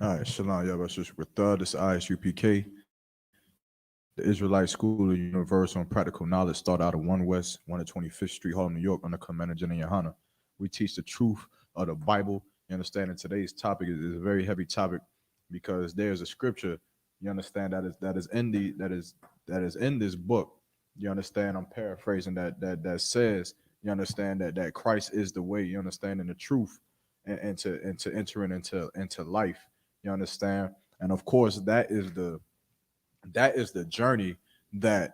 All right, Shalom, Yabashishwatha. This is Isupk. The Israelite School of Universal and Practical Knowledge started out of 1 West, 125th Street, Harlem, New York, under Commander Jenna Yohana. We teach the truth of the Bible. You understand? And today's topic is a very heavy topic because there's a scripture. You understand that is in this book. You understand? I'm paraphrasing that says. You understand that Christ is the way. You understand and the truth, and to entering into life. You understand? And of course, that is the journey that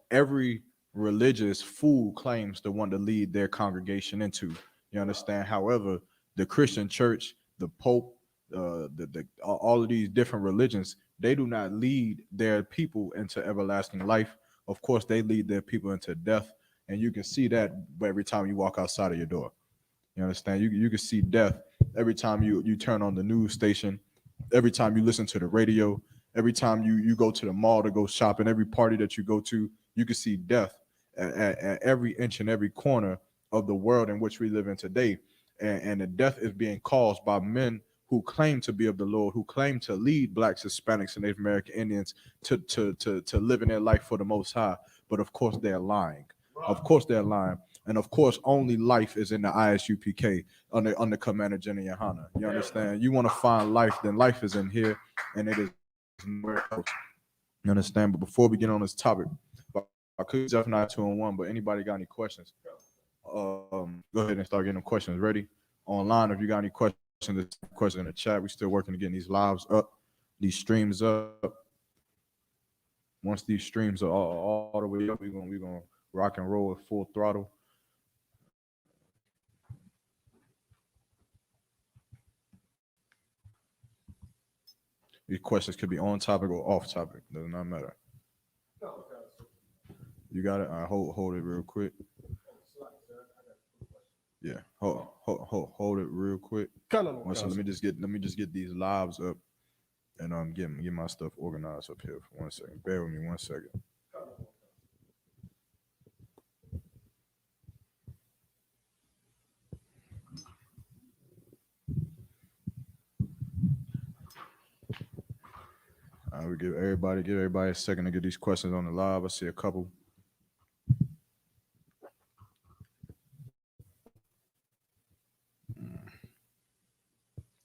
every religious fool claims to want to lead their congregation into. You understand? However, the Christian church, the Pope, all of these different religions, they do not lead their people into everlasting life. Of course, they lead their people into death, and you can see that every time you walk outside of your door. You understand? You can see death every time you turn on the news station, every time you listen to the radio, every time you go to the mall to go shopping, every party that you go to, you can see death at every inch and every corner of the world in which we live in today. And the death is being caused by men who claim to be of the Lord, who claim to lead blacks, Hispanics, and Native American Indians to live in their life for the Most High. But of course, they're lying. Of course, they're lying. And of course, only life is in the ISUPK under Commander Jenny Yohana. You understand? You want to find life, then life is in here, and it is nowhere else. You understand? But before we get on this topic, I could definitely not 2-1, but anybody got any questions? Go ahead and start getting them questions ready online. If you got any questions in the chat, we still working to get these lives up, these streams up. Once these streams are all the way up, we're gonna rock and roll at full throttle. These questions could be on topic or off topic. Does not matter. You got it. I hold it real quick. Yeah, hold it real quick. Let me just get these lives up and get my stuff organized up here for 1 second. Bear with me 1 second. We give everybody a second to get these questions on the live. I see a couple.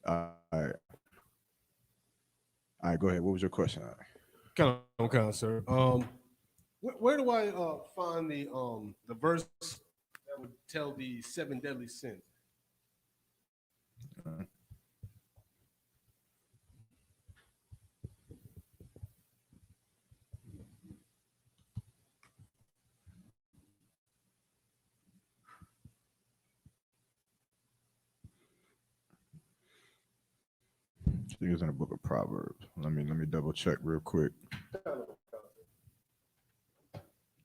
All right. All right, go ahead. What was your question? Kind of, sir. Where do I find the verse that would tell the 7 deadly sins? I think it's in the book of Proverbs. Let me double check real quick.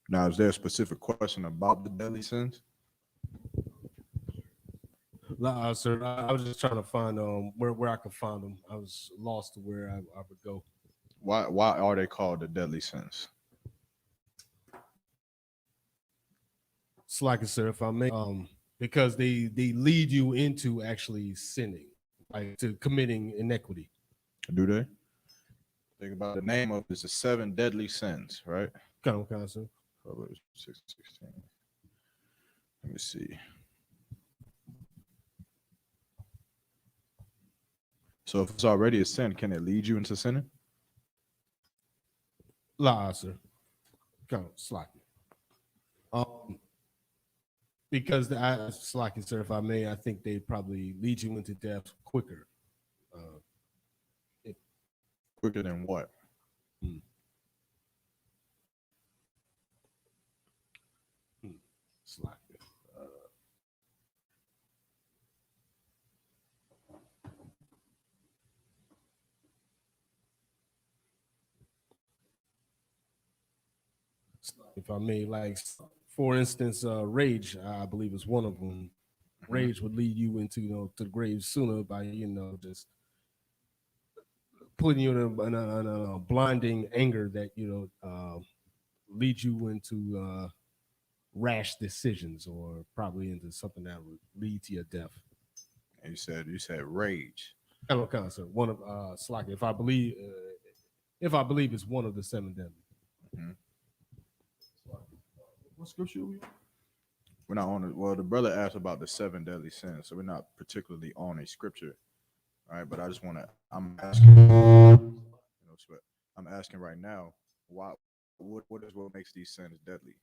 Now, is there a specific question about the deadly sins? Sir, I was just trying to find where I could find them. I was lost to where I would go. Why are they called the deadly sins? It's like, sir, if I may, because they lead you into actually sinning, like to committing inequity. Do they? Think about the name of this: the 7 deadly sins, right? Kind of, sir. Proverbs 6:16. Let me see. So if it's already a sin, can it lead you into sinning? Sir. Kind of slacking. Because slacking, sir, if I may, I think they probably lead you into death quicker. Quicker than what? Slacking. If I may, like, for instance, rage, I believe is one of them. Rage would lead you into, to the grave sooner by, just putting you in a blinding anger that, leads you into rash decisions or probably into something that would lead to your death. And you said rage. So one of Slack, if I believe it's one of the 7 deadly. Mhm. What scripture are we on? We're not on it. Well, the brother asked about the 7 deadly sins, so we're not particularly on a scripture, all right? But I just want to. I'm asking. I'm asking right now. Why? What is what makes these sins deadly,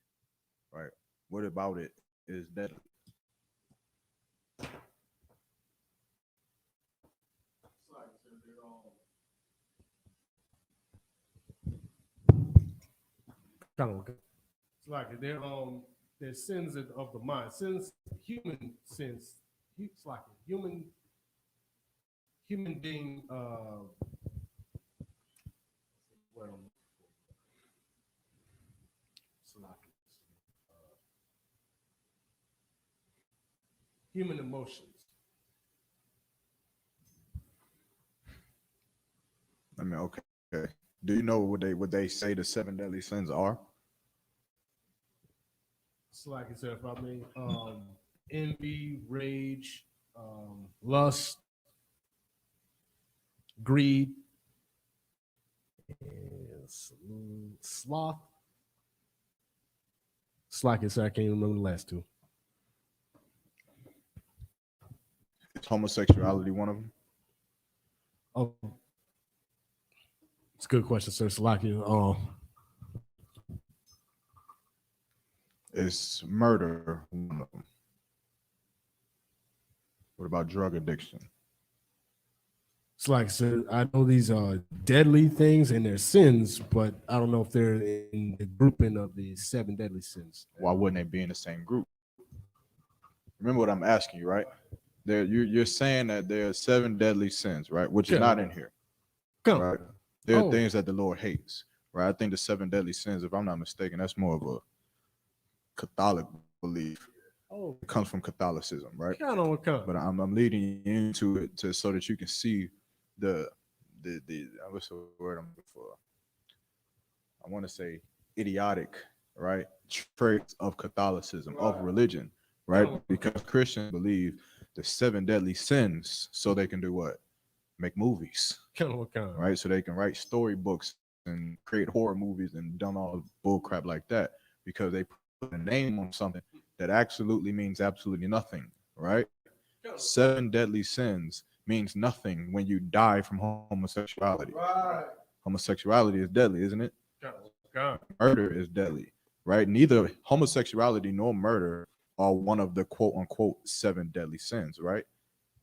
right? What about it is deadly? It's like they're sins of the mind, sins, human sins. It's like human being. Well, it's like human emotions. I mean, okay. Do you know what they say the 7 deadly sins are? It's like I said, if I mean, envy, rage, lust, greed, and sloth. It's like I said, I can't remember the last 2. Is homosexuality one of them? Oh, it's a good question, sir. It's like Is murder one of them? What about drug addiction? it's like I said, I know these are deadly things and they're sins, but I don't know if they're in the grouping of the 7 deadly sins. Why wouldn't they be in the same group? Remember what I'm asking you, right? You're saying that there are 7 deadly sins, right? Which is not in here, right? There are things that the Lord hates, right? I think the 7 deadly sins, if I'm not mistaken, that's more of a Catholic belief. It comes from Catholicism, right? But I'm leading you into it so that you can see the what's the word I'm looking for? I want to say idiotic, right? Traits of Catholicism, of religion, right? Because Christians believe the 7 deadly sins so they can do what? Make movies, right? So they can write storybooks and create horror movies and done all bull crap like that because they put a name on something that absolutely means absolutely nothing, right? 7 deadly sins means nothing when you die from homosexuality. Right. Homosexuality is deadly, isn't it? Murder is deadly, right? Neither homosexuality nor murder are one of the quote unquote 7 deadly sins, right?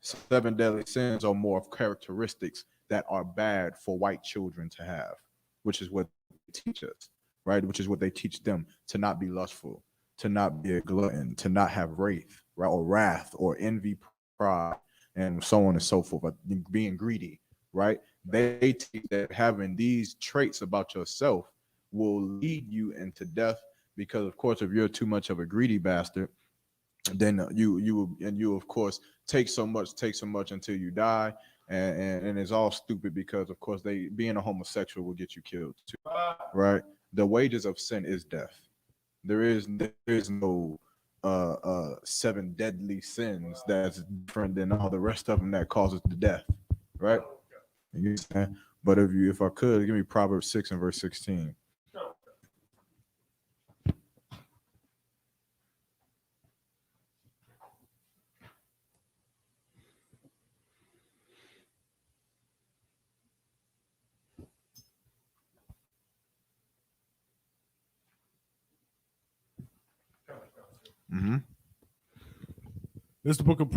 7 deadly sins are more of characteristics that are bad for white children to have, which is what they teach us, right? Which is what they teach them, to not be lustful, to not be a glutton, to not have wrath, right? Or wrath or envy, pride, and so on and so forth, being greedy, right? They teach that having these traits about yourself will lead you into death because, of course, if you're too much of a greedy bastard, then you of course take so much until you die, and it's all stupid because, of course, they being a homosexual will get you killed too, right? The wages of sin is death. There is no 7 deadly sins that's different than all the rest of them that causes the death, right? You understand? But if I could, give me Proverbs 6 and verse 16. Mm-hmm. It's the book of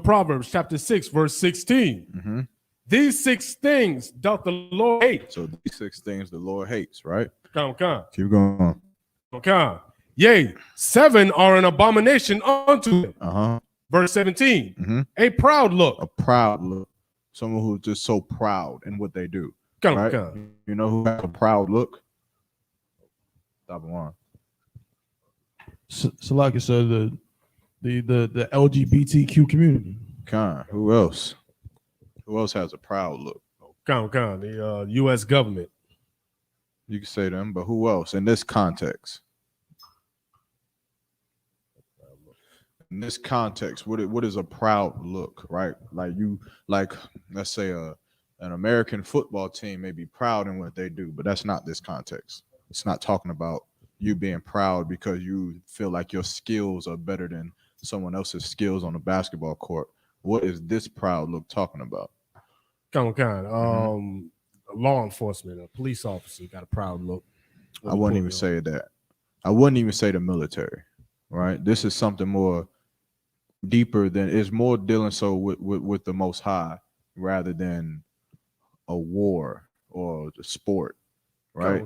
Proverbs, chapter 6, verse 16. Mm-hmm. These 6 things doth the Lord hate. So these 6 things the Lord hates, right? Come. Keep going. Yea, 7 are an abomination unto him. Uh-huh. Verse 17. Mm-hmm. A proud look. A proud look. Someone who's just so proud in what they do. Right? You know who has a proud look? Stop one. So like I said, the LGBTQ community. Who else? Who else has a proud look? The U.S. government. You can say them, but who else in this context? this context, what is a proud look, right? Like let's say an American football team may be proud in what they do, but that's not this context. It's not talking about you being proud because you feel like your skills are better than someone else's skills on the basketball court. What is this proud look talking about? Law enforcement, a police officer got a proud look. I wouldn't even say that. I wouldn't even say the military, right? This is something more deeper than, it's more dealing so with the Most High rather than a war or the sport, right?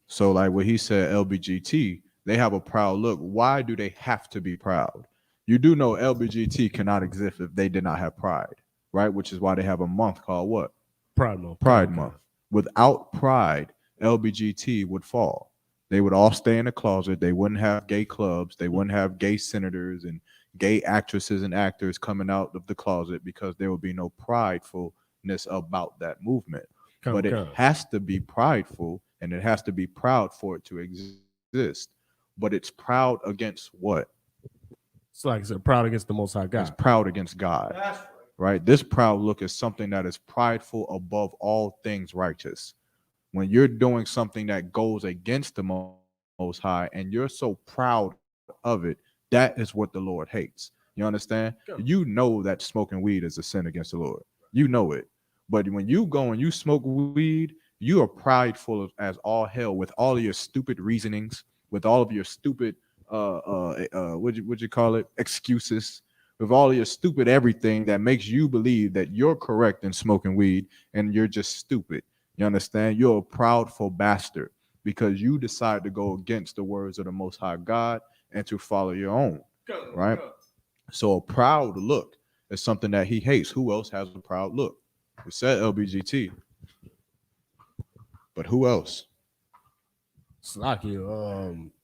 So like what he said, LBGT, they have a proud look. Why do they have to be proud? You do know LBGT cannot exist if they did not have pride, right? Which is why they have a month called what? Pride Month. Pride Month. Without pride, LBGT would fall. They would all stay in the closet. They wouldn't have gay clubs. They wouldn't have gay senators and gay actresses and actors coming out of the closet because there would be no pridefulness about that movement. But it has to be prideful and it has to be proud for it to exist. But it's proud against what? It's like it's proud against the Most High God. It's proud against God. Right? This proud look is something that is prideful above all things righteous. When you're doing something that goes against the Most High and you're so proud of it, that is what the Lord hates. You understand? You know that smoking weed is a sin against the Lord. You know it. But when you go and you smoke weed, you are prideful as all hell with all of your stupid reasonings, with all of your stupid what'd you call it? Excuses, with all of your stupid everything that makes you believe that you're correct in smoking weed and you're just stupid. You understand? You're a proudful bastard because you decide to go against the words of the Most High God and to follow your own, right? So a proud look is something that he hates. Who else has a proud look? We said LBGT, but who else?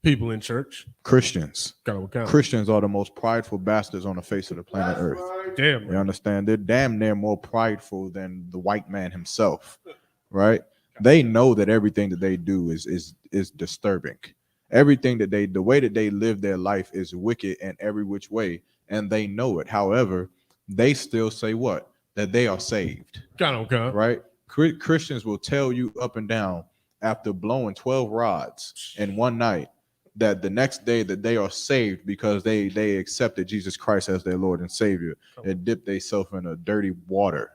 People in church. Christians. Christians are the most prideful bastards on the face of the planet Earth. Damn, you understand? They're damn near more prideful than the white man himself, right? They know that everything that they do is disturbing. Everything that the way that they live their life is wicked in every which way, and they know it. However, they still say what? That they are saved. Right? Christians will tell you up and down after blowing 12 rods in one night that the next day that they are saved because they accepted Jesus Christ as their Lord and Savior and dipped themselves in a dirty water.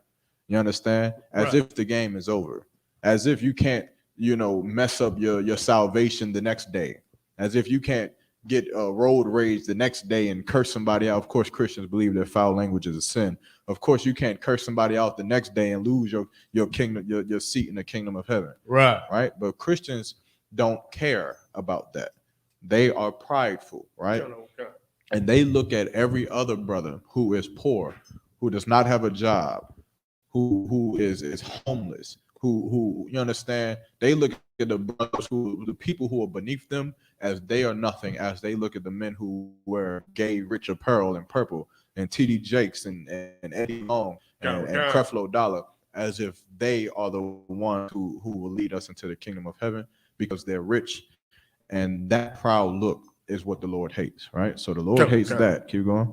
You understand? As if the game is over. As if you can't, mess up your salvation the next day. As if you can't get road rage the next day and curse somebody out. Of course, Christians believe that foul language is a sin. Of course, you can't curse somebody out the next day and lose your kingdom, your seat in the kingdom of heaven. Right. But Christians don't care about that. They are prideful, right? And they look at every other brother who is poor, who does not have a job, who is homeless, who you understand? They look at the brothers the people who are beneath them as they are nothing, as they look at the men who wear gay, rich apparel and purple, and T.D. Jakes and Eddie Long and Creflo Dollar, as if they are the ones who will lead us into the kingdom of heaven because they're rich. And that proud look is what the Lord hates, right? So the Lord hates that. Keep going.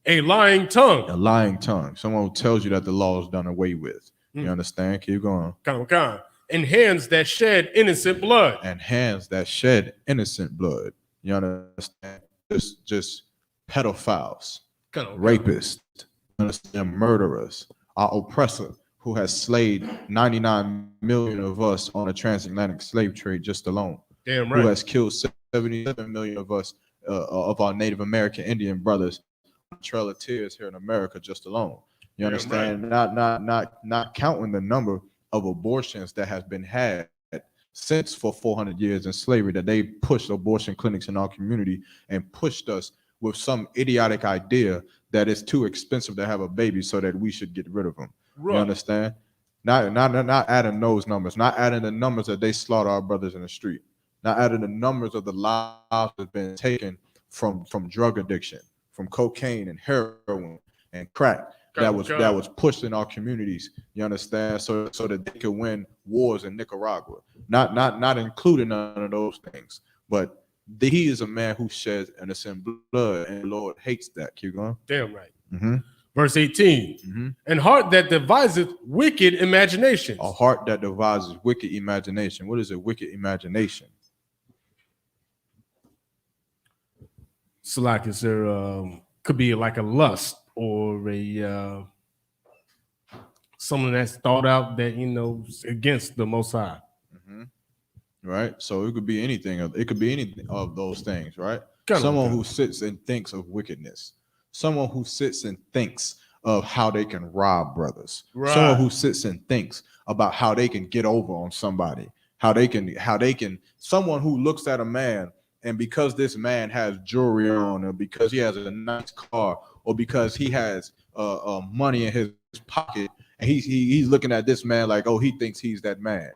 A lying tongue. A lying tongue. Someone who tells you that the law is done away with. You understand? Keep going. And hands that shed innocent blood. And hands that shed innocent blood. You understand? Just pedophiles, rapists, murderers, our oppressor who has slayed 99 million of us on a transatlantic slave trade just alone. Damn right. Who has killed 77 million of us, of our Native American Indian brothers on the Trail of Tears here in America just alone. You understand? Right. Not counting the number of abortions that has been had since for 400 years in slavery, that they pushed abortion clinics in our community and pushed us with some idiotic idea that it's too expensive to have a baby so that we should get rid of them. Right. You understand? Not adding those numbers, not adding the numbers that they slaughter our brothers in the street, not adding the numbers of the lives that have been taken from drug addiction, from cocaine and heroin and crack that was pushed in our communities. You understand? So that they could win wars in Nicaragua. Not including none of those things, but He is a man who sheds innocent blood, and the Lord hates that. Keep going. Damn right. Mm-hmm. Verse 18. Mm-hmm. And heart that deviseth wicked imaginations. A heart that devises wicked imagination. What is a wicked imagination? So like, is there could be like a lust or a something that's thought out that against the Most High. Mm-hmm. Right. So it could be anything. It could be any of those things. Right. Kind of, Someone who sits and thinks of wickedness. Someone who sits and thinks of how they can rob brothers. Right. Someone who sits and thinks about how they can get over on somebody. How they can. Someone who looks at a man, and because this man has jewelry on, or because he has a nice car, or because he has money in his pocket, and he's looking at this man like, oh, he thinks he's that man.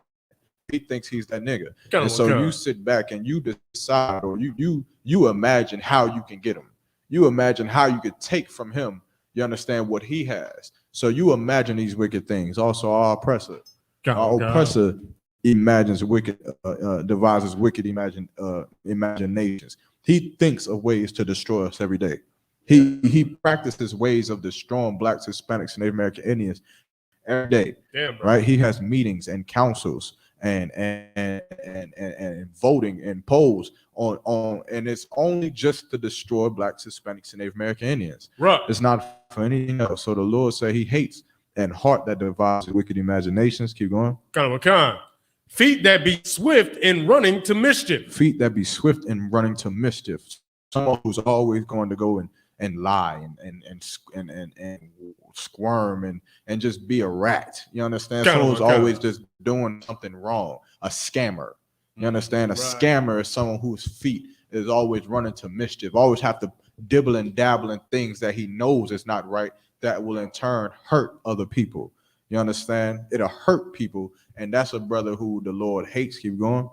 He thinks he's that nigga. And so you sit back and you decide, or you imagine how you can get him. You imagine how you could take from him. You understand what he has. So you imagine these wicked things. Also, our oppressor. Our oppressor imagines wicked, devises wicked imaginations. He thinks of ways to destroy us every day. He practices ways of destroying blacks, Hispanics, and Native American Indians every day. Damn, right? He has meetings and councils and voting and polls on, and it's only just to destroy blacks, Hispanics, and Native American Indians. Right. It's not for anything else. So the Lord said He hates and heart that devises wicked imaginations. Keep going. Kind. Feet that be swift in running to mischief. Feet that be swift in running to mischief. Someone who's always going to go and lie and squirm and just be a rat. You understand? Someone who's always just doing something wrong. A scammer. You understand? A scammer is someone whose feet is always running to mischief. Always have to dibble and dabble in things that he knows is not right, that will in turn hurt other people. You understand? It'll hurt people, and that's a brother who the Lord hates. Keep going.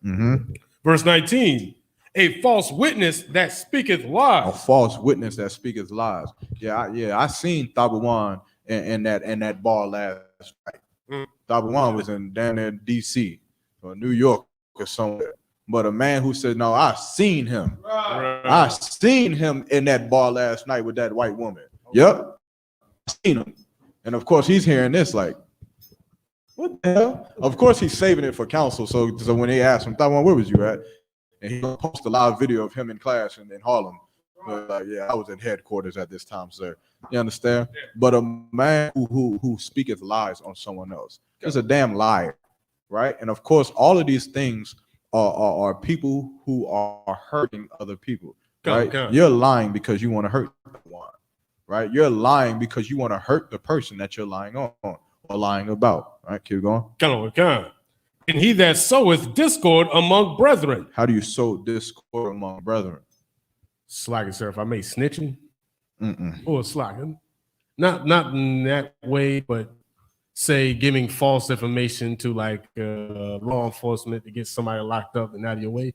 Mm-hmm. Verse 19. A false witness that speaketh lies. A false witness that speaketh lies. I seen Thabawan in that bar last night. Thabawan was down there in DC or New York or somewhere. But a man who said, no, I seen him. I seen him in that bar last night with that white woman. Yep. I seen him. And of course he's hearing this like, what the hell? Of course he's saving it for counsel. So when they ask him, Thabawan, where was you at? And he post a live video of him in class in Harlem. Like, I was at headquarters at this time, sir. You understand? But a man who speaketh lies on someone else is a damn liar, right? And of course, all of these things are people who are hurting other people, right? You're lying because you want to hurt someone, right? You're lying because you want to hurt the person that you're lying on or lying about, right? Keep going. And he that soweth discord among brethren. How do you sow discord among brethren? Slacking, sir, if I may, snitching. Or slacking. Not in that way, but say giving false information to like law enforcement to get somebody locked up and out of your way.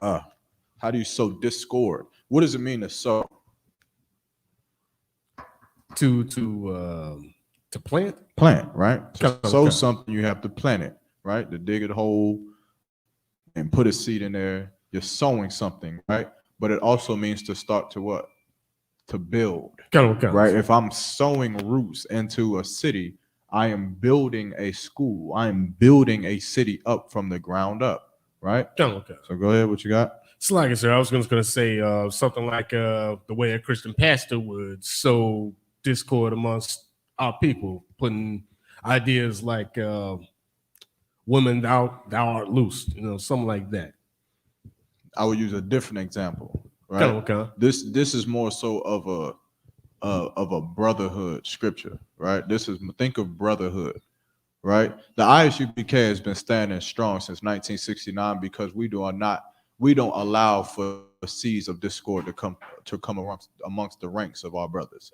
How do you sow discord? What does it mean to sow? To plant? Plant, right? To sow something, you have to plant it, right? To dig a hole and put a seed in there. You're sowing something, right? But it also means to start to what? To build, right? If I'm sowing roots into a city, I am building a school. I am building a city up from the ground up, right? So go ahead, what you got? It's like, sir, I was going to say something like the way a Christian pastor would sow discord amongst our people, putting ideas like women, thou art loose, something like that. I would use a different example, right? This is more so of a brotherhood scripture, right? Think of brotherhood, right? The Isupk has been standing strong since 1969 because we don't allow for seeds of discord to come amongst the ranks of our brothers.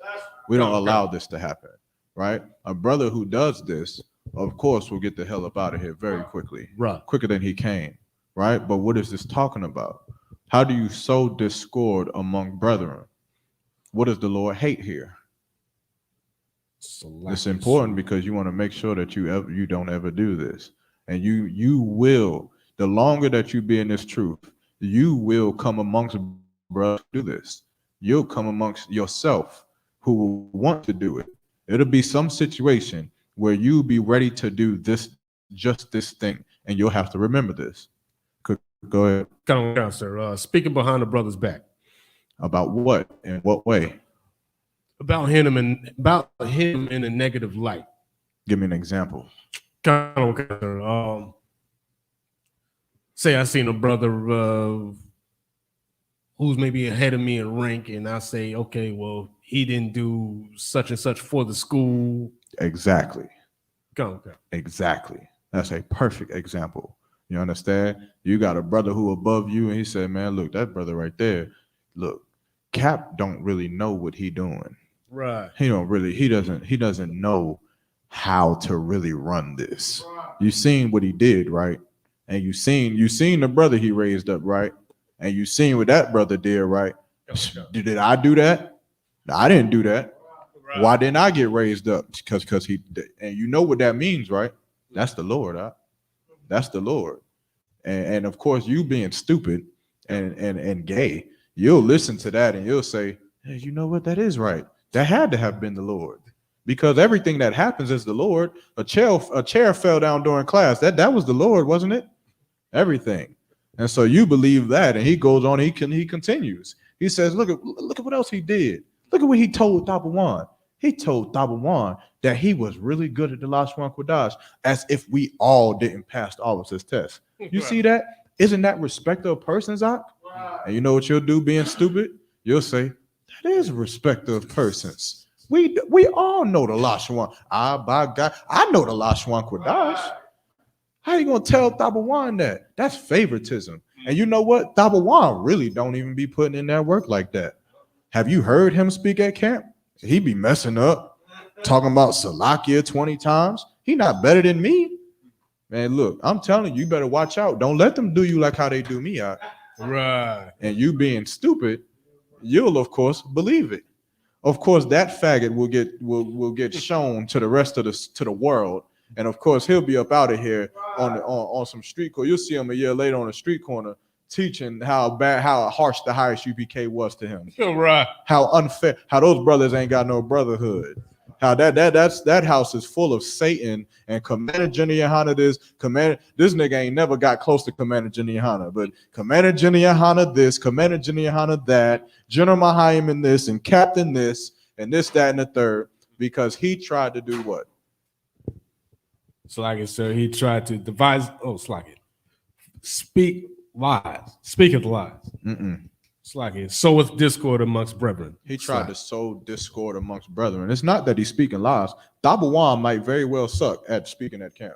We don't allow this to happen, right? A brother who does this, of course, will get the hell up out of here very quickly, quicker than he came. Right? But what is this talking about? How do you sow discord among brethren? What does the Lord hate here? It's important because you want to make sure that you don't ever do this. And you will The longer that you be in this truth, you will come amongst brothers who do this. You'll come amongst yourself who will want to do it. It'll be some situation where you be ready to do this, just this thing, and you'll have to remember this. Go ahead. Come on, sir. Speaking behind the brother's back. About what? In what way? About him in a negative light. Give me an example. Say I seen a brother who's maybe ahead of me in rank, and I say, okay, well, he didn't do such and such for the school. Exactly. Go. Exactly. That's a perfect example. You understand? You got a brother who above you, and he said, man, look, that brother right there, look, Cap don't really know what he doing. Right. He doesn't know how to really run this. You seen what he did, right? And you seen the brother he raised up, right? And you seen what that brother did, right? Did I do that? No, I didn't do that. Right. Why didn't I get raised up? Because he did. And you know what that means, right? That's the Lord. Huh? That's the Lord. And of course, you being stupid and gay, you'll listen to that and you'll say, hey, you know what? That is right. That had to have been the Lord. Because everything that happens is the Lord. A chair fell down during class. That was the Lord, wasn't it? Everything. And so you believe that, and he goes on, he continues. He says, look at what else he did. Look at what he told Tabawan. He told Tabawan that he was really good at the Lashwan Kodash, as if we all didn't pass all of his tests. You see that? Isn't that respect of persons, Ak? And you know what you'll do being stupid? You'll say, that is respect of persons. We all know the Lashwan. By God, I know the Lashwan Kodash. How you gonna tell Tabawan that? That's favoritism. And you know what? Tabawan really don't even be putting in that work like that. Have you heard him speak at camp? He be messing up, talking about Salakia 20 times. He not better than me. Man, look, I'm telling you, you better watch out. Don't let them do you like how they do me out. Right. And you being stupid, you'll of course believe it. Of course, that faggot will get shown to the rest of the world. And of course, he'll be up out of here on some street corner. You'll see him a year later on a street corner teaching how harsh the highest UPK was to him. Right. How unfair, how those brothers ain't got no brotherhood. How that house is full of Satan and Commander Jenny Yohana this nigga ain't never got close to Commander Jenny Yohana, but Commander Jenny Yohana this, Commander Jenny Yohana that, General Mahayim in this, and Captain this, and this, that, and the third, because he tried to do what? Slack it, sir. He tried to devise. Oh, slack it. Speak lies. Speaketh lies. Slack it. Soweth discord amongst brethren. He tried to sow discord amongst brethren. It's not that he's speaking lies. Dabawan might very well suck at speaking at camp.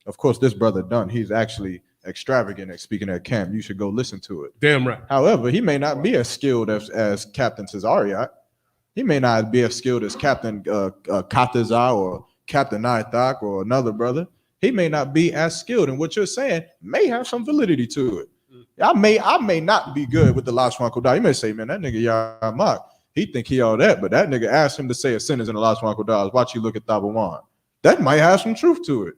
Of course, this brother done. He's actually extravagant at speaking at camp. You should go listen to it. Damn right. However, he may not be as skilled as Captain Cesariat. He may not be as skilled as Captain Kataza or Captain Naithak or another brother. He may not be as skilled, and what you're saying may have some validity to it. I may not be good with the Lashwan Kodah. You may say, man, that nigga Yamak, he think he all that, but that nigga asked him to say a sentence in the Lashwan Kodah. Watch you look at Tabawan. That might have some truth to it.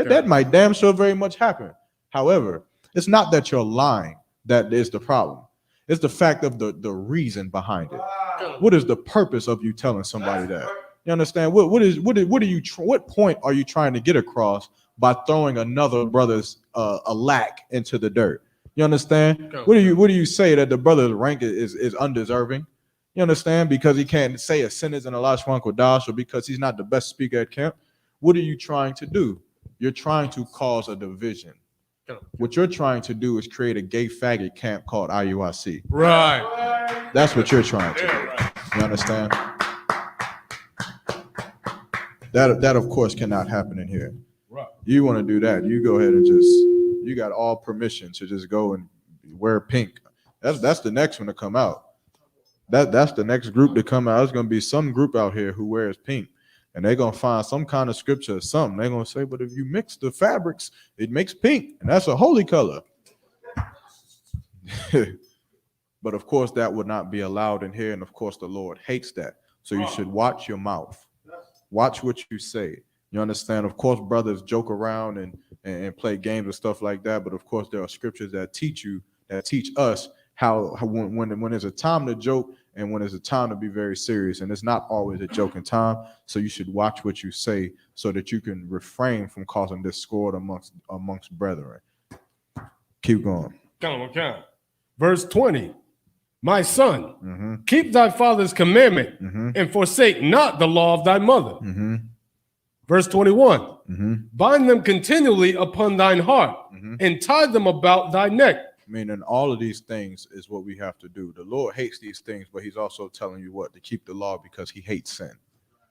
That might damn sure very much happen. However, it's not that you're lying that is the problem. It's the fact of the reason behind it. What is the purpose of you telling somebody that? You understand? What point are you trying to get across by throwing another brother's a lack into the dirt? You understand? What do you say that the brother's rank is undeserving? You understand? Because he can't say a sentence in a Lashwan Kodash, or because he's not the best speaker at camp. What are you trying to do? You're trying to cause a division. What you're trying to do is create a gay faggot camp called IUIC. Right. That's what you're trying to do. Right. You understand? That of course cannot happen in here. Right. You want to do that, you go ahead and you got all permission to just go and wear pink. That's the next one to come out. That's the next group to come out. There's gonna be some group out here who wears pink, and they're gonna find some kind of scripture or something. They're gonna say, but if you mix the fabrics, it makes pink, and that's a holy color. But of course, that would not be allowed in here, and of course, the Lord hates that. So you should watch your mouth. Watch what you say. You understand? Of course, brothers joke around and play games and stuff like that. But of course, there are scriptures that teach us how when there's a time to joke and when there's a time to be very serious, and it's not always a joking time. So you should watch what you say so that you can refrain from causing discord amongst brethren. Keep going. Okay. Verse 20. My son, Mm-hmm. keep thy father's commandment Mm-hmm. and forsake not the law of thy mother. Mm-hmm. Verse 21. Mm-hmm. Bind them continually upon thine heart Mm-hmm. and tie them about thy neck. Meaning all of these things is what we have to do. The Lord hates these things, but he's also telling you what? To keep the law because he hates sin.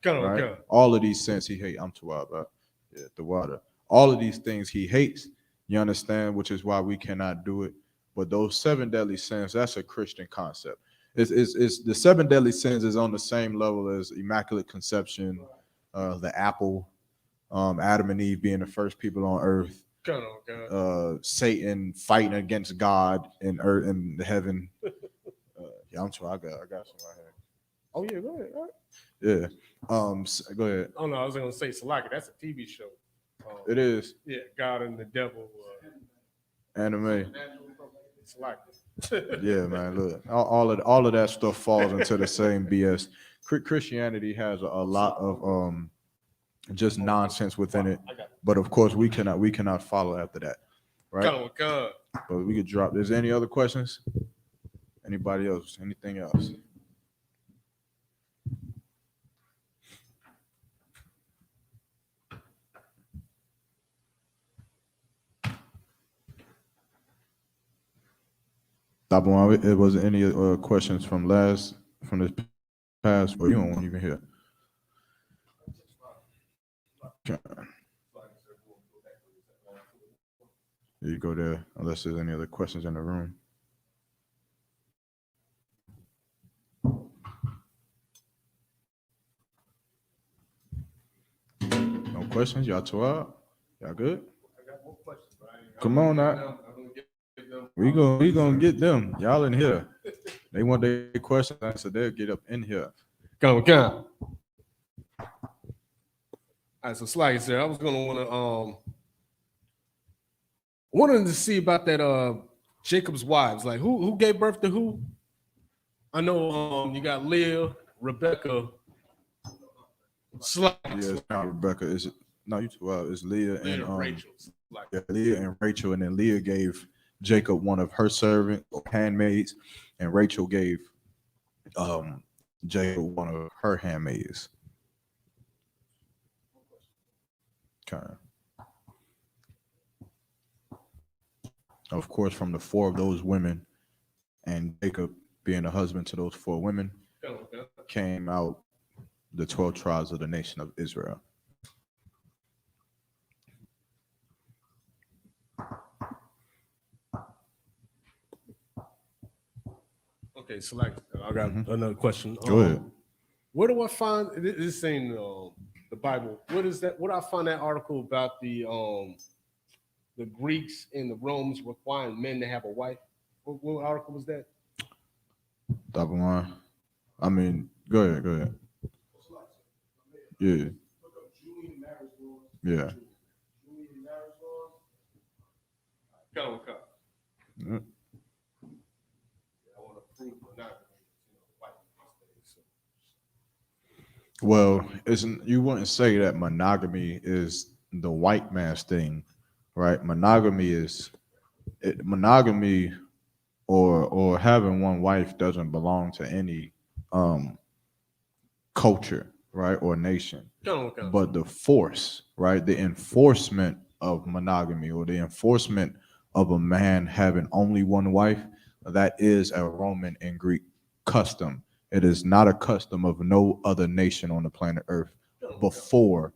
Right? All of these sins he hates. I'm too wild, but yeah, the water. All of these things he hates, you understand, which is why we cannot do it. But those 7 deadly sins, that's a Christian concept. It's the 7 deadly sins is on the same level as immaculate conception, the apple, Adam and Eve being the first people on earth, Satan fighting against God in earth and heaven. Yeah, I'm sure I got some right here. Oh yeah, go ahead. Yeah. Go ahead. Oh no, I was gonna say Salaki. That's a TV show. It is. Yeah, God and the Devil. Anime. Salaki. Yeah, man. Look, all of that stuff falls into the same BS. Christianity has a lot of just nonsense within it, but of course we cannot follow after that, right? But we could drop. Is there any other questions? Anybody else? Anything else? It was any questions from this past, or you don't even hear. Okay. You go there unless there's any other questions in the room. No questions? Y'all too out? Y'all good? Come on now. We gonna get them. Y'all in here. They want their questions answered. They'll get up in here. Come. All right, so Slaggy said I was gonna wanted to see about that Jacob's wives. Like who gave birth to who? I know you got Leah, Rebecca, Slaggy. Yeah, it's not Rebecca. Is it? No, you too out. It's Leah and Rachel. Yeah, Leah and Rachel, and then Leah gave Jacob one of her servant or handmaids, and Rachel gave Jacob one of her handmaids. Okay. Of course, from the 4 of those women, and Jacob being the husband to those 4 women, came out the 12 tribes of the nation of Israel. Okay, select. I got another question. Go ahead. Where do I find this? Ain't the Bible? What is that? What I find that article about the Greeks and the Romans requiring men to have a wife? What article was that? Top of line. I mean, go ahead. Yeah. Yeah. Go. Yeah. Well, you wouldn't say that monogamy is the white man's thing, right? Monogamy or having one wife doesn't belong to any culture, right, or nation. But the force, right, the enforcement of monogamy or the enforcement of a man having only one wife, that is a Roman and Greek custom. It is not a custom of no other nation on the planet Earth before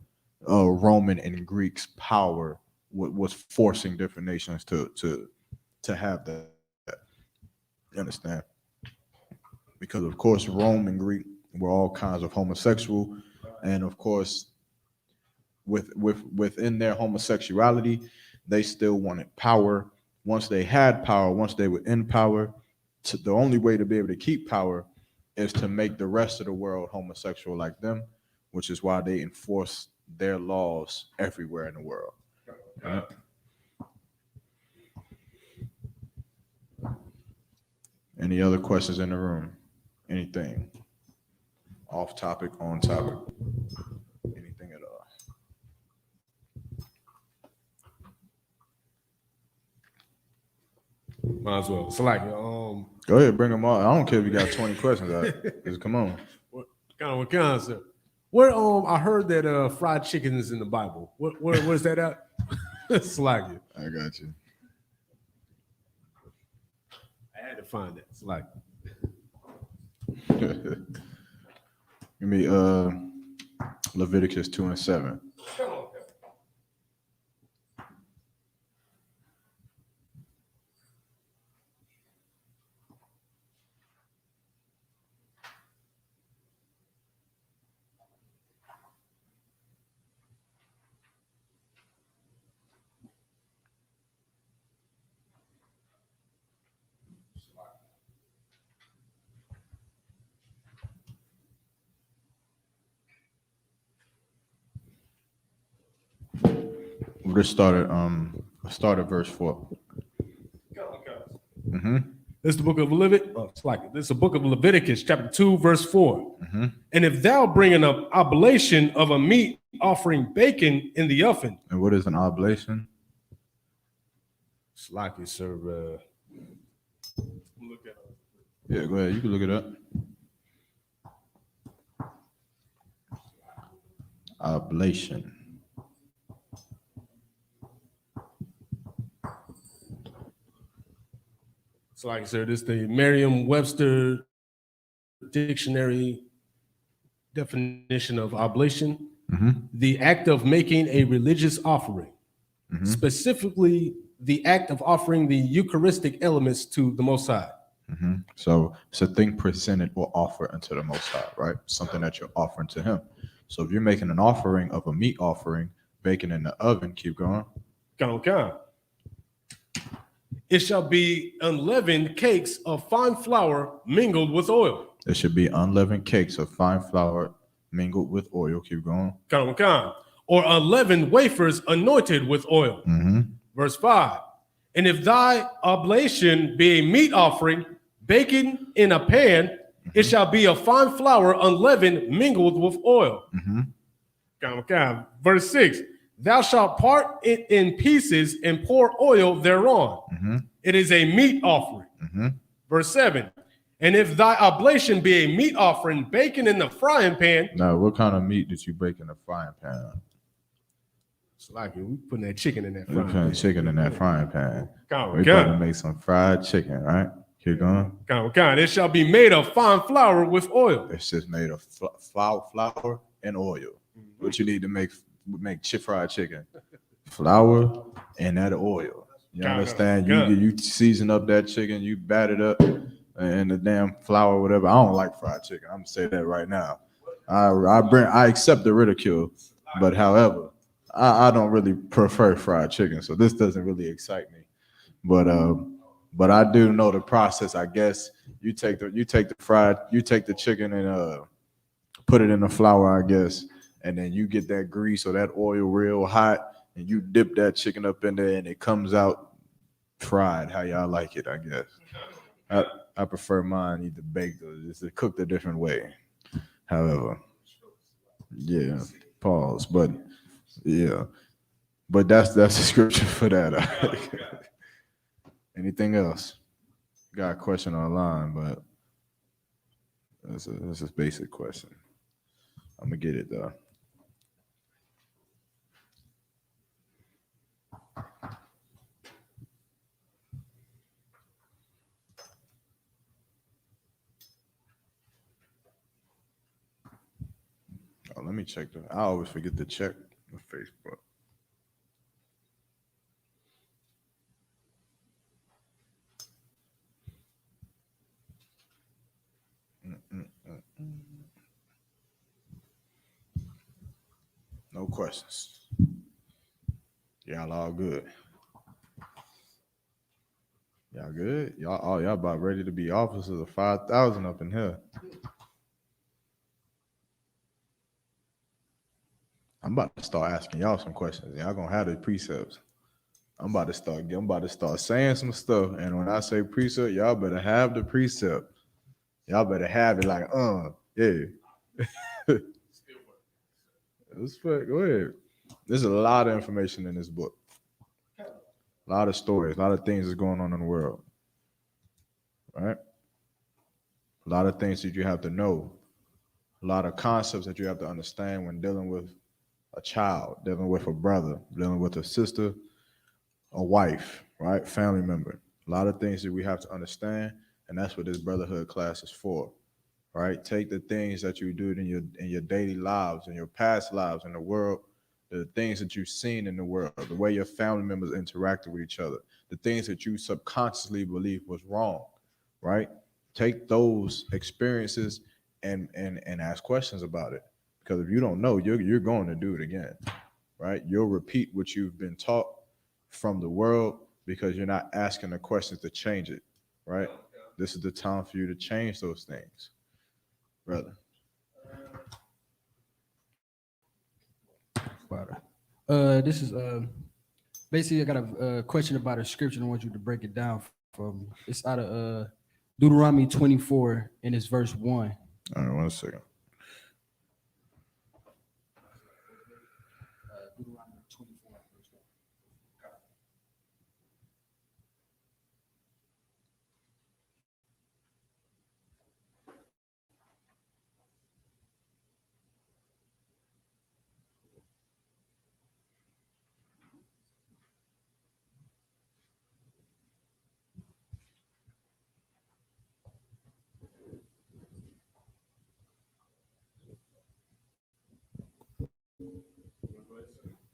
Roman and Greeks' power was forcing different nations to have that. You understand? Because of course Rome and Greek were all kinds of homosexual, and of course within their homosexuality, they still wanted power. Once they had power, once they were in power, the only way to be able to keep power is to make the rest of the world homosexual like them, which is why they enforce their laws everywhere in the world. Right? Any other questions in the room? Anything? Off topic, on topic? Anything at all? Might as well. So like, Go ahead, bring them all. I don't care if you got 20 questions. Just come on. what concept? Where I heard that fried chicken is in the Bible. Where's that at? Slag it. I got you. I had to find that. Slag Give me Leviticus 2:7. We'll just start at verse 4. Mm-hmm. This is the book of Leviticus. This is the book of Leviticus, chapter 2, verse 4. Mm-hmm. And if thou bring an oblation of a meat offering bacon in the oven. And what is an oblation? It's like it, sir. Look at it. Yeah, go ahead. You can look it up. Oblation. So like I said, this is the Merriam-Webster dictionary definition of oblation. Mm-hmm. The act of making a religious offering, Mm-hmm. specifically the act of offering the Eucharistic elements to the Most High. Mm-hmm. So it's a thing presented or offered unto the Most High, right? Something that you're offering to Him. So if you're making an offering of a meat offering, baking in the oven, keep going. Come. It shall be unleavened cakes of fine flour mingled with oil. There should be unleavened cakes of fine flour mingled with oil. Keep going. Come. Or unleavened wafers anointed with oil. Mm-hmm. Verse 5. And if thy oblation be a meat offering, baking in a pan, it shall be a fine flour unleavened mingled with oil. Mm-hmm. Come. Verse 6. Thou shalt part it in pieces and pour oil thereon. Mm-hmm. It is a meat offering. Mm-hmm. Verse 7. And if thy oblation be a meat offering baking in the frying pan. Now, what kind of meat did you bake in the frying pan? It's like we putting that chicken in that We frying putting pan. chicken in that frying pan. Come. We about to make some fried chicken, right? Keep going. It shall be made of fine flour with oil. It's just made of flour and oil. What you need to make fried chicken? Flour and that oil. You understand? You season up that chicken, you bat it up, and the damn flour, whatever. I don't like fried chicken. I'm gonna say that right now. I accept the ridicule, but however, I don't really prefer fried chicken, so this doesn't really excite me. But I do know the process. I guess you take the chicken and put it in the flour, I guess, and then you get that grease or that oil real hot, and you dip that chicken up in there, and it comes out fried. How y'all like it? I guess I prefer mine either baked or just cooked a different way. However, yeah, pause. But yeah, but that's the scripture for that. Anything else? Got a question online, but that's a basic question. I'm gonna get it though. Oh, let me check I always forget to check the Facebook. No questions. Y'all all good. Y'all good? Y'all about ready to be officers of 5,000 up in here. I'm about to start asking y'all some questions. Y'all gonna have the precepts. I'm about to start saying some stuff. And when I say precept, y'all better have the precept. Y'all better have it like, yeah. It's fair. Go ahead. There's a lot of information in this book. A lot of stories, a lot of things that's going on in the world. Right? A lot of things that you have to know. A lot of concepts that you have to understand when dealing with a child, dealing with a brother, dealing with a sister, a wife, right? Family member. A lot of things that we have to understand, and that's what this brotherhood class is for, right? Take the things that you do in your daily lives, in your past lives, in the world, the things that you've seen in the world, the way your family members interacted with each other, the things that you subconsciously believe was wrong, right? Take those experiences and ask questions about it. Because if you don't know, you're going to do it again, right? You'll repeat what you've been taught from the world because you're not asking the questions to change it, right? This is the time for you to change those things, brother. This is basically I got a question about a scripture. I want you to break it down for me. It's out of Deuteronomy 24 and it's verse 1. All right, 1 second. Deuteronomy 24 verse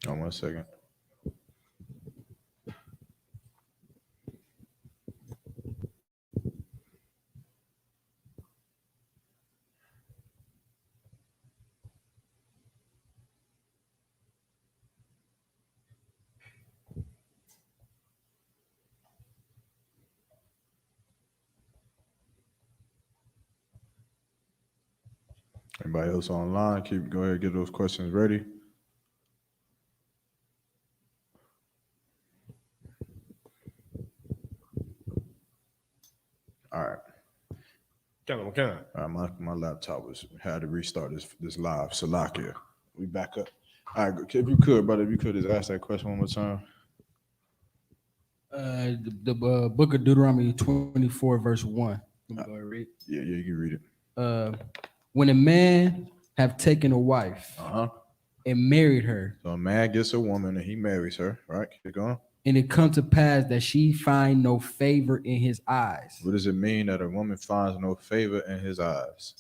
1. Oh, 1 second. Anybody else online? Go ahead, get those questions ready. All right. Kind of. All right, my laptop had to restart this live. Salakia. We back up. All right, if you could, brother, if you could just ask that question one more time. The book of Deuteronomy 24 verse 1. Let me go ahead and read. Yeah, you can read it. When a man have taken a wife and married her, So a man gets a woman and he marries her, right? Keep going. and it come to pass that she find no favor in his eyes. What does it mean that a woman finds no favor in his eyes?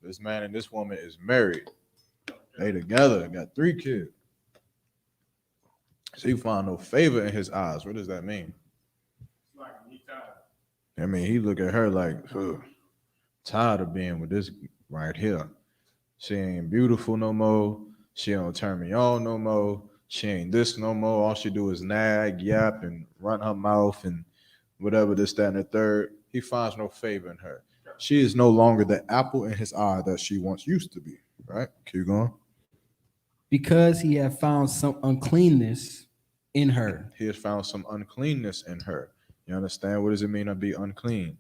This man and this woman is married. They together, got 3 kids. She find no favor in his eyes. What does that mean? I mean, he look at her like, tired of being with this right here. She ain't beautiful no more. She don't turn me on no more. She ain't this no more. All she do is nag, yap, and run her mouth and whatever, this, that, and the third. He finds no favor in her. She is no longer the apple in his eye that she once used to be, right? Keep going. Because he had found some uncleanness in her. He has found some uncleanness in her. You understand? What does it mean to be unclean?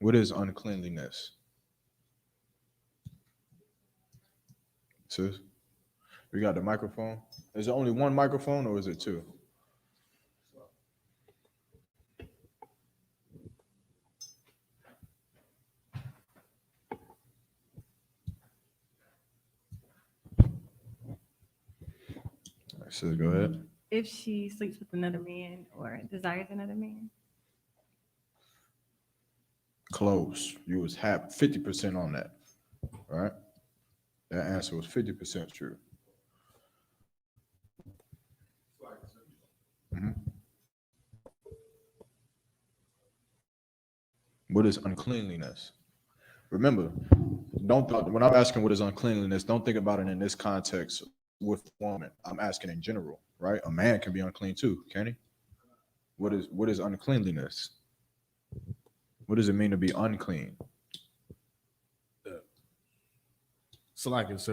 What is uncleanliness? Sis? We got the microphone. Is there only one microphone or is it 2? Sis, go ahead. If she sleeps with another man or desires another man. Close. You was 50% on that, right? That answer was 50% true. Mm-hmm. What is uncleanliness? Remember, when I'm asking what is uncleanliness, don't think about it in this context with woman. I'm asking in general, right? A man can be unclean too, can he? What is uncleanliness? What does it mean to be unclean? So like it's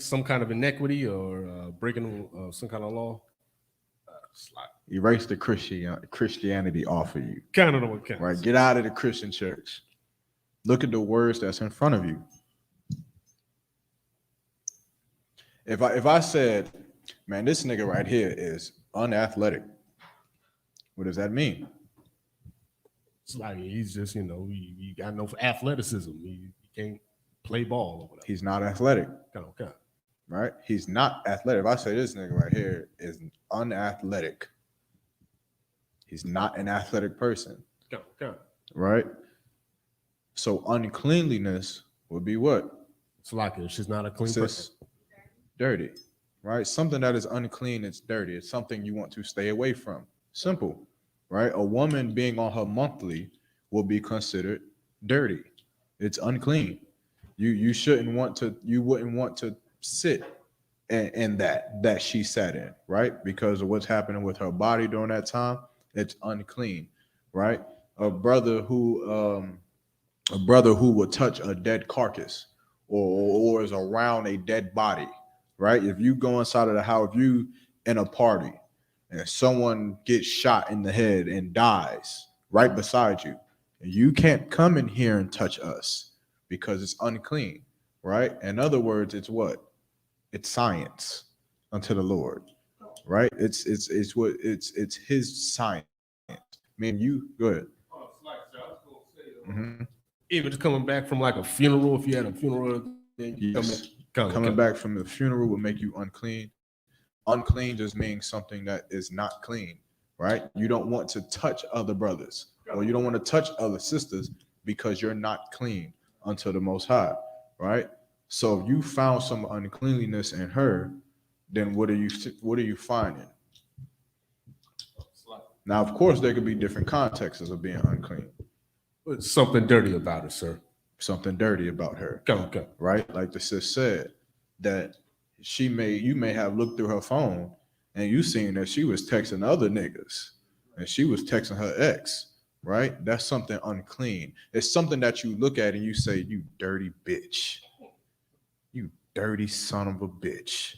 some kind of inequity or breaking some kind of law? Erase the Christianity off of you. Kind of know what counts. Right? Get out of the Christian church. Look at the words that's in front of you. If I said, man, this nigga right here is unathletic, what does that mean? It's like he's just, he got no athleticism. He can't play ball or whatever. He's not athletic. Okay. Right? He's not athletic. If I say this nigga right here is unathletic, he's not an athletic person. Okay. Right? So uncleanliness would be what? It's like she's not a clean person. Dirty. Right? Something that is unclean, it's dirty. It's something you want to stay away from. Simple. Right? A woman being on her monthly will be considered dirty. It's unclean. You wouldn't want to sit in that she sat in, right? Because of what's happening with her body during that time, it's unclean, right? A brother who would touch a dead carcass or is around a dead body, right? If you go inside of the house, if you in a party and someone gets shot in the head and dies right beside you, you can't come in here and touch us because it's unclean, right? In other words, it's what? It's science unto the Lord, right? It's his science. I mean, you go ahead. Mm-hmm. Even just coming back from like a funeral, if you had a funeral, then Yes. Coming back from the funeral will make you unclean. Unclean just means something that is not clean, right? You don't want to touch other brothers or you don't want to touch other sisters because you're not clean unto the Most High, right? So if you found some uncleanliness in her, then what are you finding? Now, of course, there could be different contexts of being unclean. Something dirty about her, sir. Something dirty about her. Okay. Right? Like the sis said, that you may have looked through her phone and you seen that she was texting other niggas and she was texting her ex, right? That's something unclean. It's something that you look at and you say, you dirty bitch. You dirty son of a bitch.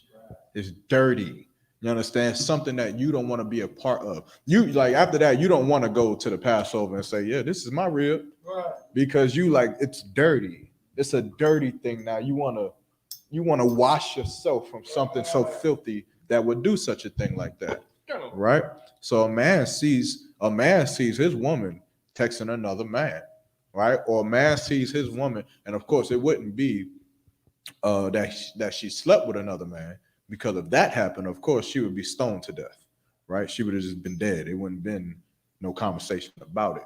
It's dirty. You understand? Something that you don't want to be a part of. You like after that, you don't want to go to the Passover and say, yeah, this is my rib. Right. Because you like it's dirty. It's a dirty thing now. You want to wash yourself from something so filthy that would do such a thing like that. Right? So a man sees his woman texting another man, right? Or a man sees his woman, and of course it wouldn't be that she slept with another man. Because if that happened, of course, she would be stoned to death, right? She would have just been dead. It wouldn't have been no conversation about it,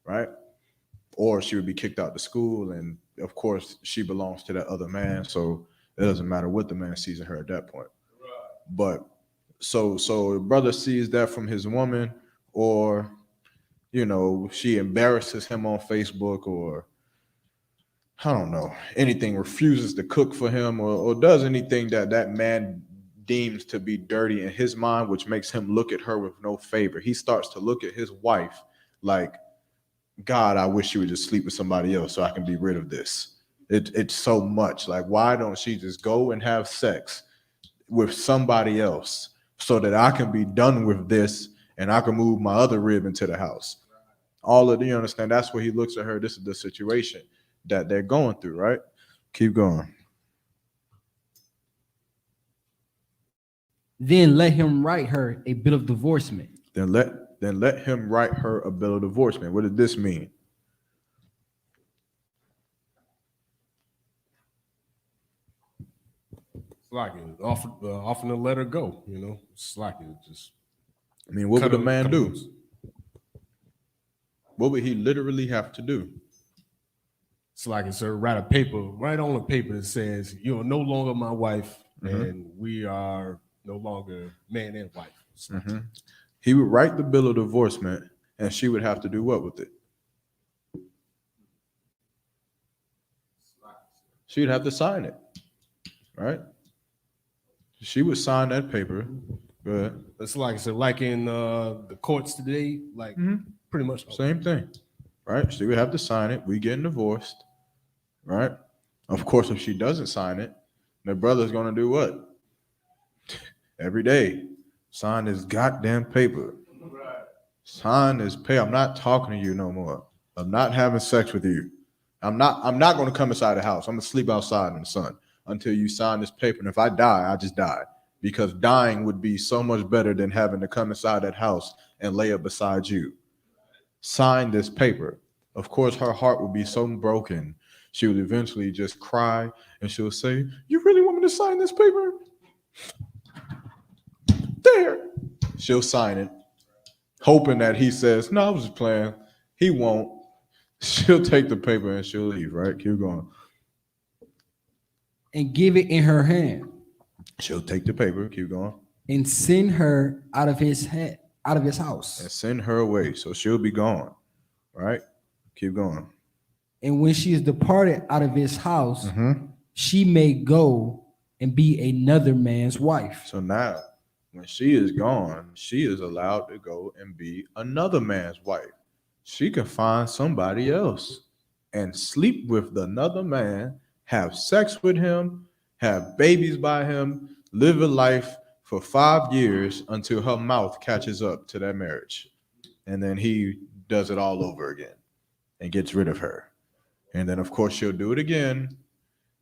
right? Or she would be kicked out of school, and of course, she belongs to that other man, so it doesn't matter what the man sees in her at that point. Right. But so a brother sees that from his woman, or she embarrasses him on Facebook, or I don't know, anything, refuses to cook for him or does anything that man deems to be dirty in his mind, which makes him look at her with no favor. He starts to look at his wife like, God, I wish she would just sleep with somebody else so I can be rid of this. It's so much. Like, why don't she just go and have sex with somebody else so that I can be done with this and I can move my other rib into the house? You understand? That's where he looks at her. This is the situation that they're going through, right? Keep going. Then let him write her a bill of divorcement. Then let him write her a bill of divorcement. What does this mean? It's like it, often to let her go, It's like it just. I mean, what would the man do? What would he literally have to do? It's like it's write on a paper that says you're no longer my wife, mm-hmm. and we are no longer man and wife. Mm-hmm. He would write the bill of divorcement, and she would have to do what with it? She would have to sign it, right? She would sign that paper. Go ahead. It's like like in the courts today, like pretty much same thing. Right? She would have to sign it. We getting divorced, right? Of course, if she doesn't sign it, the brother's going to do what? Every day, Sign this goddamn paper. Sign this paper. I'm not talking to you no more. I'm not having sex with you. I'm not going to come inside the house. I'm going to sleep outside in the sun until you sign this paper. And if I die, I just die. Because dying would be so much better than having to come inside that house and lay up beside you. Sign this paper. Of course, her heart would be so broken. She would eventually just cry and she'll say, "You really want me to sign this paper?" There. She'll sign it, hoping that he says, "No, I was just playing." He won't. She'll take the paper and she'll leave, right? Keep going. And give it in her hand She'll take the paper, keep going, and send her out of his house. and send her away. So she'll be gone, right? Keep going. And when she is departed out of his house, Mm-hmm. she may go and be another man's wife. So now, when she is gone, she is allowed to go and be another man's wife. She can find somebody else and sleep with another man, have sex with him, have babies by him, live a life for 5 years until her mouth catches up to that marriage. And then he does it all over again and gets rid of her. And then, of course, she'll do it again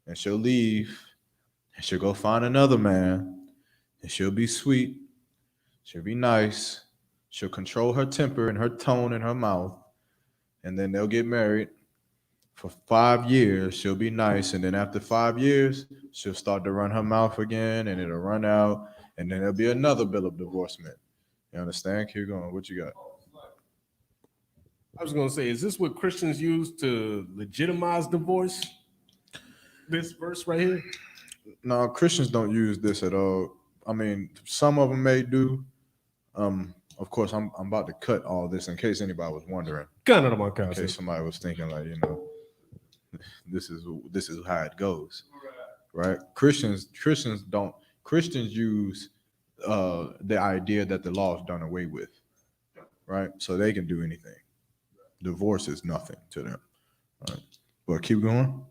and she'll leave and she'll go find another man and she'll be sweet. She'll be nice. She'll control her temper and her tone in her mouth. And then they'll get married. For 5 years, she'll be nice. And then after 5 years, she'll start to run her mouth again and it'll run out. And then there'll be another bill of divorcement. You understand? Keep going. What you got? I was going to say, is this what Christians use to legitimize divorce? This verse right here? No, Christians don't use this at all. I mean, some of them may do. Of course, I'm about to cut all this in case anybody was wondering. Gun out of my In conscience. case somebody was thinking like, this is how it goes, right? Christians use the idea that the law is done away with, right? So they can do anything. Divorce is nothing to them. All right. But keep going.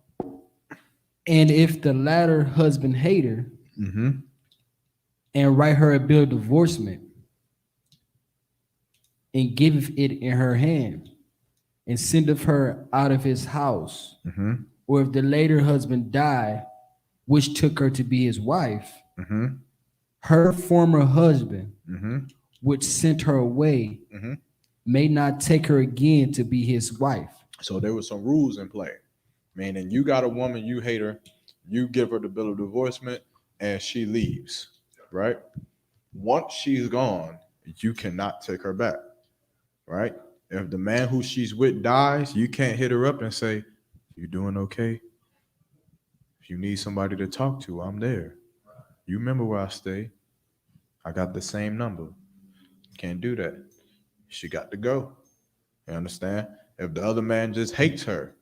And if the latter husband hate her Mm-hmm. and write her a bill of divorcement and giveth it in her hand and sendeth her out of his house, Mm-hmm. or if the later husband die, which took her to be his wife, Mm-hmm. her former husband, Mm-hmm. which sent her away, Mm-hmm. may not take her again to be his wife. So there were some rules in play. Meaning you got a woman, you hate her, you give her the bill of divorcement, and she leaves, right? Once she's gone, you cannot take her back, right? If the man who she's with dies, you can't hit her up and say, "You doing okay? If you need somebody to talk to, I'm there. You remember where I stay? I got the same number." Can't do that. She got to go. You understand? If the other man just hates her,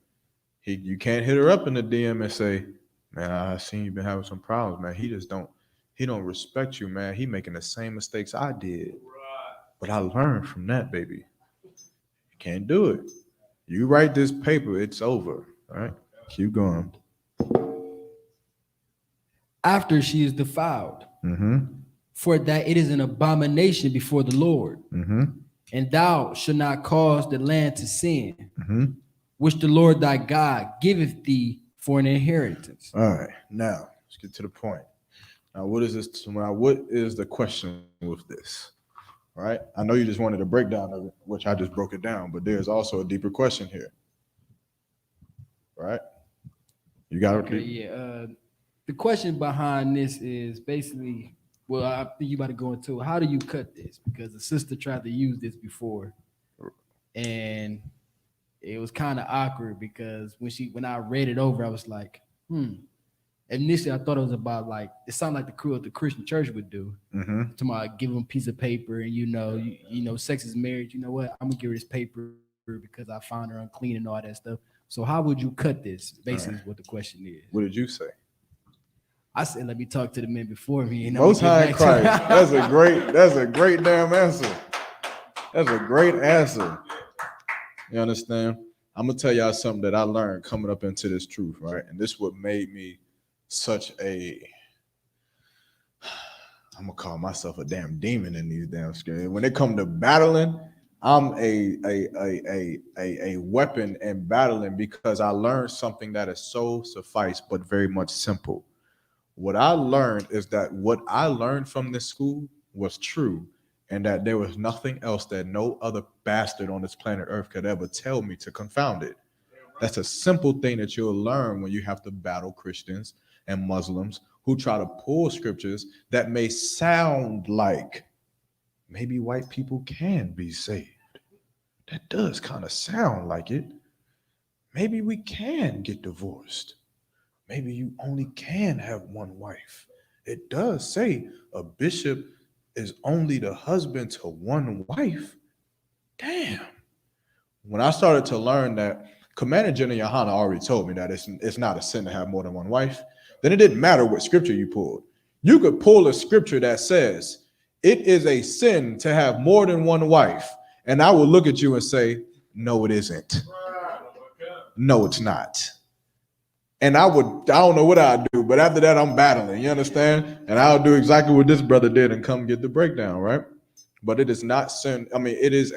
you can't hit her up in the DM and say, "Man, I seen you been having some problems, man. He don't respect you, man. He making the same mistakes I did. But I learned from that, baby." You can't do it. You write this paper, it's over. All right? Keep going. After she is defiled, Mm-hmm. for that it is an abomination before the Lord. Mm-hmm. And thou shalt not cause the land to sin, Mm-hmm. which the Lord thy God giveth thee for an inheritance. All right. Now, let's get to the point. Now, what is this? Now, what is the question with this? All right. I know you just wanted a breakdown of it, which I just broke it down, but there's also a deeper question here. Right? You got Okay, it? yeah. The question behind this is basically, well, I think you about to go into it. How do you cut this? Because the sister tried to use this before, and it was kind of awkward because when I read it over, I was like, Initially, I thought it was about like it sounded like the Christian church would do. Mm-hmm. Tomorrow, give them a piece of paper, and you know, sex is marriage. You know what? I'm gonna give her this paper because I found her unclean and all that stuff. So how would you cut this? Basically, is what the question is. What did you say? I said, let me talk to the men before me. And Most High in Christ. That's a great damn answer. That's a great answer. You understand? I'm gonna tell y'all something that I learned coming up into this truth, right? And this is what made me such a, I'm gonna call myself a damn demon in these damn scriptures. When it come to battling, I'm a weapon in battling because I learned something that is so suffice but very much simple. What I learned is that what I learned from this school was true, and that there was nothing else that no other bastard on this planet Earth could ever tell me to confound it. That's a simple thing that you'll learn when you have to battle Christians and Muslims who try to pull scriptures that may sound like maybe white people can be saved. That does kind of sound like it. Maybe we can get divorced. Maybe you only can have one wife. It does say a bishop is only the husband to one wife. Damn. When I started to learn that, Commander General Yohana already told me that it's not a sin to have more than one wife. Then it didn't matter what scripture you pulled. You could pull a scripture that says it is a sin to have more than one wife. And I will look at you and say, no, it isn't. No, it's not. And I don't know what I'd do, but after that, I'm battling, you understand? And I'll do exactly what this brother did and come get the breakdown, right? But it is not sin. I mean, it is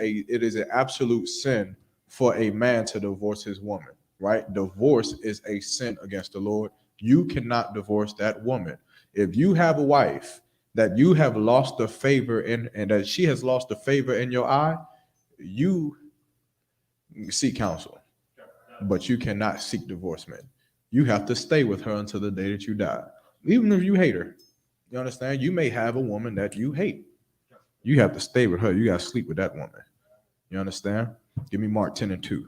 an absolute sin for a man to divorce his woman, right? Divorce is a sin against the Lord. You cannot divorce that woman. If you have a wife that you have lost the favor in, and that she has lost the favor in your eye, you seek counsel, but you cannot seek divorcement. You have to stay with her until the day that you die, even if you hate her. You understand? You may have a woman that you hate. You have to stay with her. You got to sleep with that woman. You understand? Give me Mark 10:2.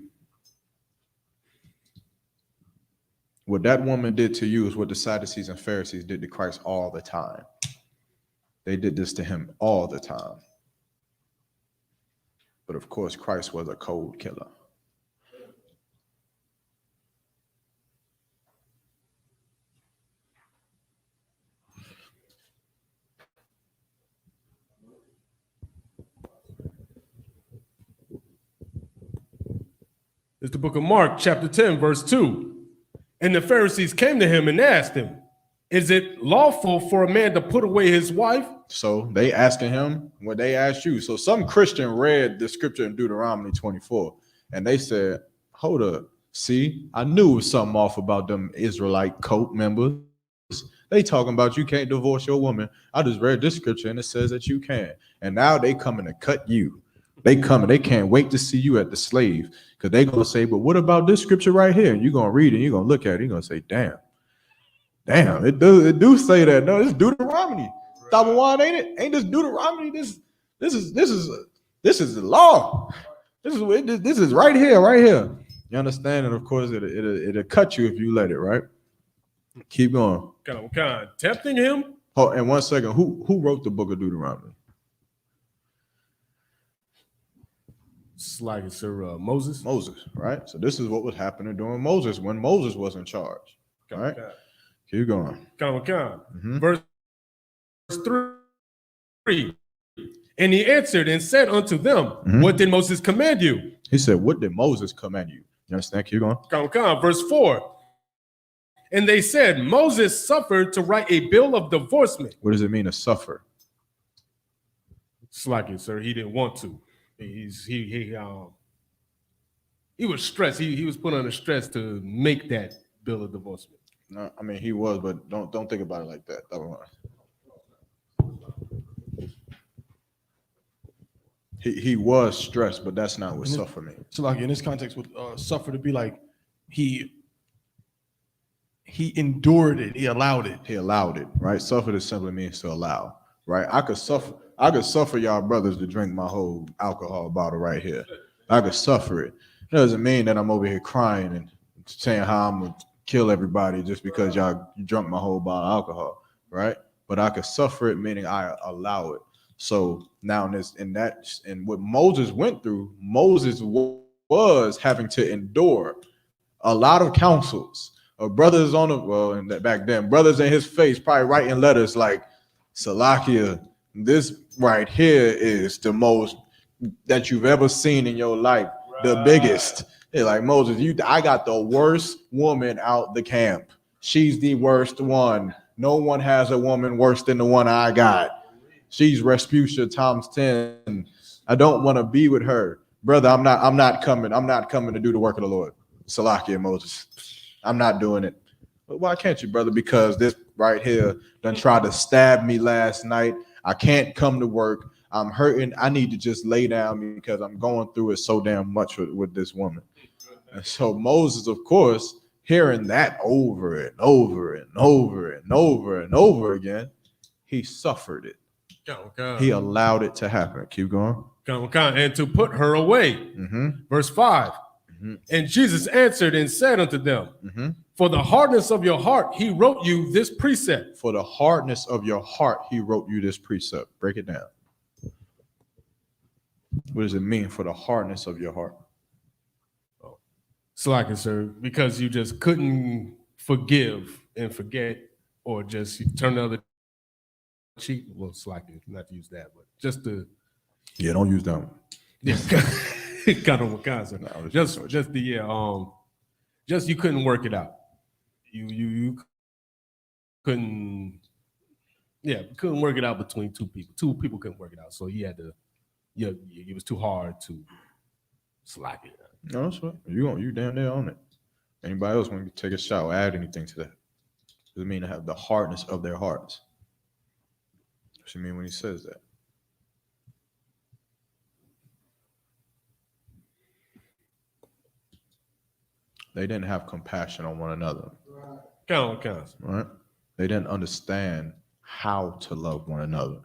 What that woman did to you is what the Sadducees and Pharisees did to Christ all the time. They did this to him all the time. But of course, Christ was a cold killer. It's the book of Mark, chapter 10, verse 2. And the Pharisees came to him and asked him, is it lawful for a man to put away his wife? So they asking him what they asked you. So some Christian read the scripture in Deuteronomy 24, and they said, hold up. See, I knew it was something off about them Israelite cult members. They talking about you can't divorce your woman. I just read this scripture and it says that you can. And now they coming to cut you. They coming, they can't wait to see you at the slave, because they gonna say, but what about this scripture right here? And you're gonna read it, and you're gonna look at it, you're gonna say, damn, it do say that. No, it's Deuteronomy. Tabawan, ain't it? Ain't this Deuteronomy? This is the law. This is right here. You understand? And of course, it'll cut you if you let it, right? Keep going. Kind of tempting him. Oh, and 1 second, who wrote the book of Deuteronomy? It's like Sir Moses. Moses, right? So this is what was happening during Moses when Moses was in charge. All right, keep going. Verse 3. And he answered and said unto them, what did Moses command you? He said, what did Moses command you? You understand? Keep going. Verse 4. And they said, Moses suffered to write a bill of divorcement. What does it mean to suffer? It's like it, sir. He didn't want to. He was stressed. He was put under stress to make that bill of divorcement. No, I mean he was, but don't think about it like that. He was stressed, but that's not what suffer means. So like in this context, with suffer to be like he endured it, he allowed it. He allowed it, right? Suffer just simply means to allow, right? I could suffer y'all brothers to drink my whole alcohol bottle right here. I could suffer it. It doesn't mean that I'm over here crying and saying how I'm gonna kill everybody just because you drunk my whole bottle of alcohol, right? But I could suffer it, meaning I allow it. So now in what Moses went through, Moses was having to endure a lot of counsels of brothers back then, brothers in his face probably writing letters like, Salakia, this right here is the most that you've ever seen in your life, the biggest. They're like, Moses, I got the worst woman out the camp. She's the worst one. No one has a woman worse than the one I got. She's Respucia times 10. I don't want to be with her. Brother, I'm not coming. I'm not coming to do the work of the Lord. Salakia Moses. I'm not doing it. But why can't you, brother? Because this right here done tried to stab me last night. I can't come to work. I'm hurting. I need to just lay down because I'm going through it so damn much with this woman. And so Moses, of course, hearing that over and over and over and over and over again, he suffered it. He allowed it to happen. Keep going. And to put her away. Mm-hmm. Verse 5. Mm-hmm. And Jesus answered and said unto them, Mm-hmm. for the hardness of your heart, he wrote you this precept. For the hardness of your heart, he wrote you this precept. Break it down. What does it mean for the hardness of your heart? Slacking, sir, because you just couldn't forgive and forget, or just turn the other cheek. Well, slacking, not to use that, but just to. Yeah, don't use that one. Yeah, kind of sir. No, just you couldn't work it out. You couldn't. Yeah, couldn't work it out between two people. Two people couldn't work it out, so he had to. Yeah, it was too hard to slack it. No, that's right. You damn near on it. Anybody else want to take a shot or add anything to that? Does it mean to have the hardness of their hearts? What does it mean when he says that? They didn't have compassion on one another. Right? They didn't understand how to love one another,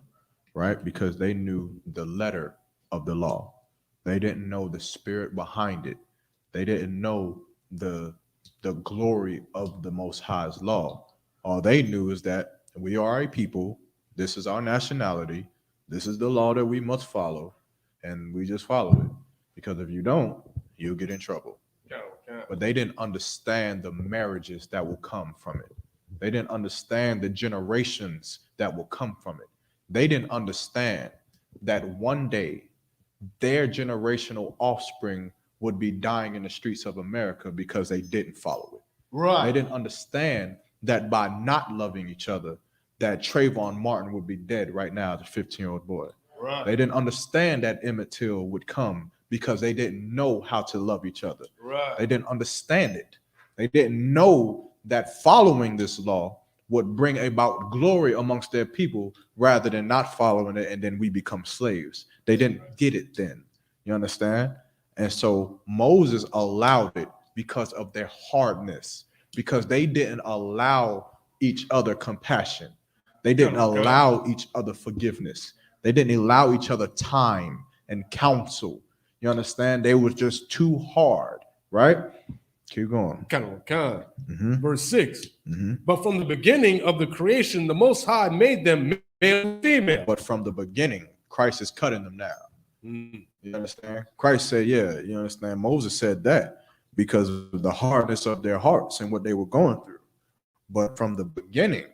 right? Because they knew the letter of the law. They didn't know the spirit behind it. They didn't know the glory of the Most High's law. All they knew is that we are a people. This is our nationality. This is the law that we must follow. And we just follow it. Because if you don't, you'll get in trouble. But they didn't understand the marriages that will come from it. They didn't understand the generations that will come from it. They didn't understand that one day their generational offspring would be dying in the streets of America because they didn't follow it. Right. They didn't understand that by not loving each other, that Trayvon Martin would be dead right now as a 15-year-old boy. Right. They didn't understand that Emmett Till would come because they didn't know how to love each other. Right. They didn't understand it. They didn't know that following this law would bring about glory amongst their people rather than not following it and then we become slaves. They didn't get it then. You understand? And so Moses allowed it because of their hardness, because they didn't allow each other compassion. They didn't allow each other forgiveness. They didn't allow each other time and counsel. You understand? They were just too hard, right? Keep going. Verse 6. Mm-hmm. But from the beginning of the creation, the Most High made them male and female. But from the beginning, Christ is cutting them now. Mm. You understand? Christ said, yeah, you understand? Moses said that because of the hardness of their hearts and what they were going through. But from the beginning,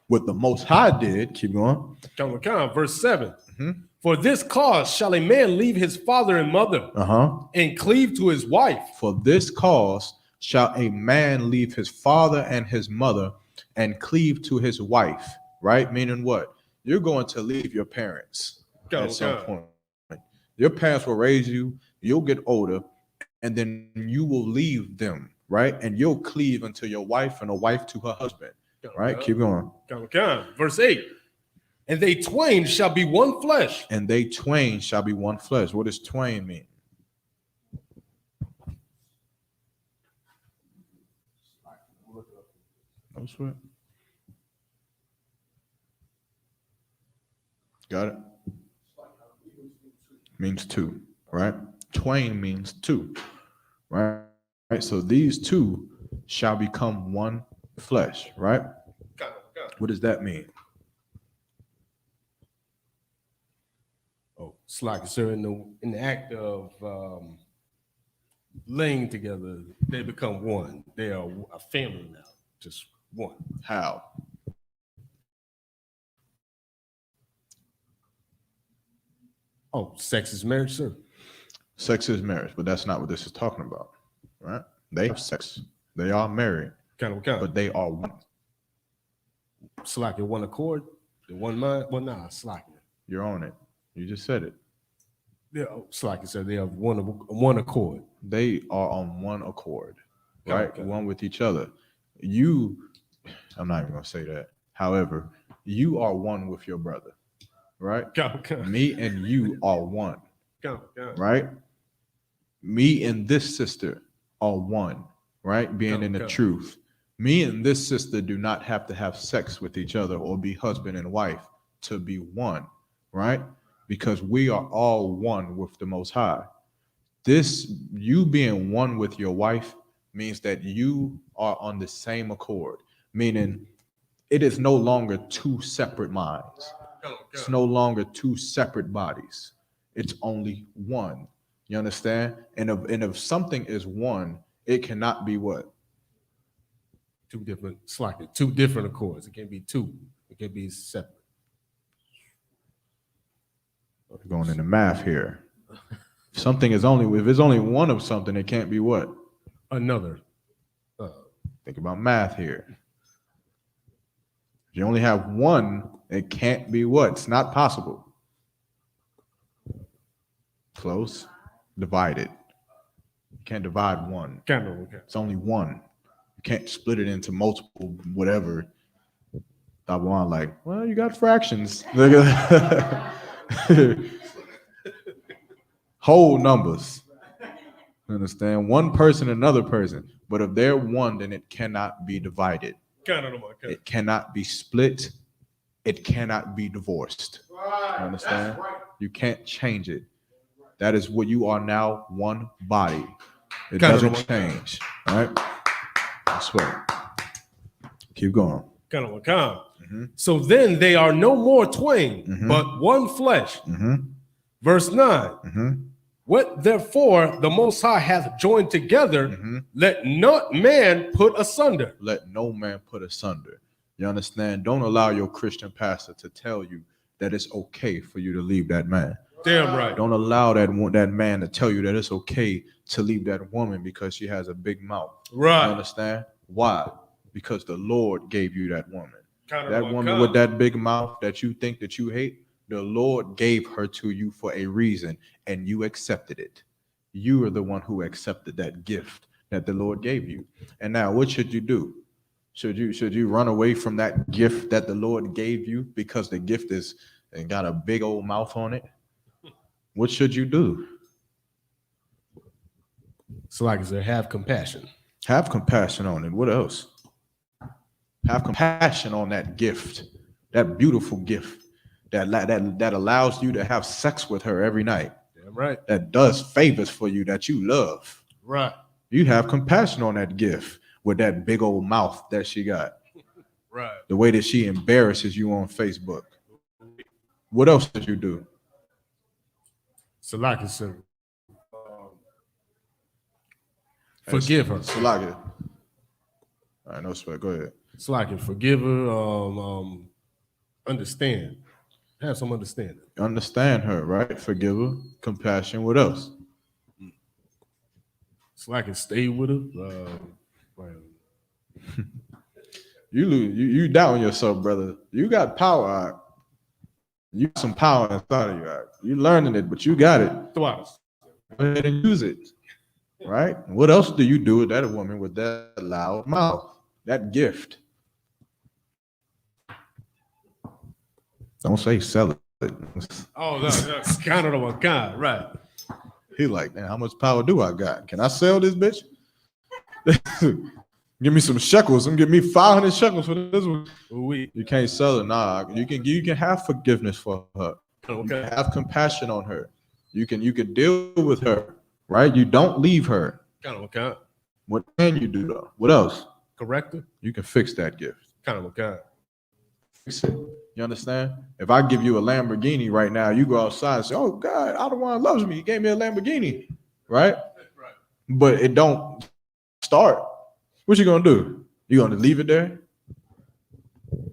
what the Most High did, keep going. Verse 7. Mm-hmm. For this cause shall a man leave his father and mother and cleave to his wife. For this cause shall a man leave his father and his mother and cleave to his wife, right? Meaning what? You're going to leave your parents at some point. Your parents will raise you, you'll get older, and then you will leave them, right? And you'll cleave unto your wife and a wife to her husband, right? Keep going. Verse 8. And they twain shall be one flesh. And they twain shall be one flesh. What does twain mean? No sweat. Got it? Means two, right? Twain means two, right? Right. So these two shall become one flesh, right? What does that mean? Oh, slacking, sir. In the act of laying together, they become one. They are a family now, just one. How? Oh, sex is marriage, sir. Sex is marriage, but that's not what this is talking about, right? They have sex. They are married, but they are one. Slacking, one accord, the one mind. Well, nah, slacking. You're on it. You just said it. Yeah, it's like you said, they have one accord. They are on one accord, right? Okay. One with each other. I'm not even gonna say that. However, you are one with your brother, right? Me and you are one, right? Me and this sister are one, right? Being in the truth. Me and this sister do not have to have sex with each other or be husband and wife to be one, right? Because we are all one with the Most High. This, you being one with your wife, means that you are on the same accord, meaning it is no longer two separate minds. It's no longer two separate bodies. It's only one. You understand? And if something is one, it cannot be what? Two different accords. It can't be two. It can be separate. We're going into math here. If it's only one of something, it can't be what? Another. Think about math here. If you only have one, it can't be what? It's not possible. Close. Divided. You can't divide one. It's only one. You can't split it into multiple whatever. I want well, you got fractions. Whole numbers. Understand? One person, another person. But if they're one, then it cannot be divided. It cannot be split. It cannot be divorced. You understand? You can't change it. That is what you are now, one body. It doesn't change. All right? That's what. Keep going. So then they are no more twain, but one flesh. Verse 9. What therefore the Most High hath joined together, let not man put asunder. Let no man put asunder. You understand? Don't allow your Christian pastor to tell you that it's okay for you to leave that man. Damn right. Don't allow that man to tell you that it's okay to leave that woman because she has a big mouth. Right. You understand? Why? Because the Lord gave you that woman. That woman with that big mouth that you think that you hate, the Lord gave her to you for a reason, and you accepted it. You are the one who accepted that gift that the Lord gave you. And now, what should you do? Should you run away from that gift that the Lord gave you because the gift is and got a big old mouth on it? What should you do? So like I said, have compassion. Have compassion on it. What else? Have compassion on that gift, that beautiful gift that allows you to have sex with her every night. Damn right. That does favors for you that you love. Right. You have compassion on that gift with that big old mouth that she got. Right. The way that she embarrasses you on Facebook. What else did you do? So like I said, forgive her. Salaka. All right, no sweat. Go ahead. So I can forgive her. Understand. Have some understanding. Understand her, right? Forgive her. Compassion. What else? So I can stay with her. You doubting yourself, brother. You got power. Right? You got some power inside of you. Right? You learning it, but you got it. Twice. Go ahead and use it. Right? What else do you do with that woman with that loud mouth? That gift. Don't say sell it. Oh, that's kind of one kind, right? He like, man, how much power do I got? Can I sell this bitch? Give me some shekels. Give me 500 shekels for this one. You can't sell it. Nah, you can have forgiveness for her. Okay. You can have compassion on her. You can deal with her, right? You don't leave her. Okay. What can you do though? What else? Correct her. You can fix that gift. Okay. Fix it. You understand? If I give you a Lamborghini right now, you go outside and say, "Oh God, I the one loves me. He gave me a Lamborghini," right? Right. But it don't start. What you gonna do? You gonna leave it there?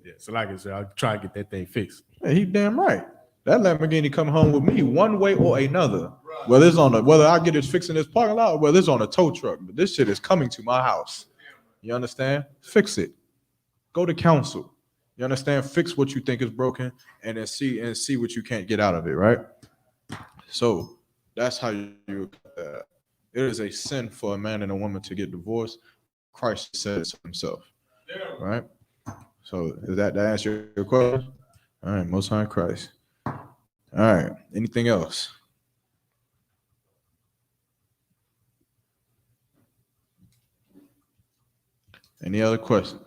Yeah. So like I said, I'll try to get that thing fixed. Hey, he damn right. That Lamborghini come home with me one way or another. Right. Whether I get it fixed in this parking lot or whether it's on a tow truck, but this shit is coming to my house. You understand? Fix it. Go to council. You understand? Fix what you think is broken, and then see what you can't get out of it, right? So that's how you it is a sin for a man and a woman to get divorced. Christ said it himself, right? So does that answer your question? All right, Most High Christ. All right, anything else? Any other questions?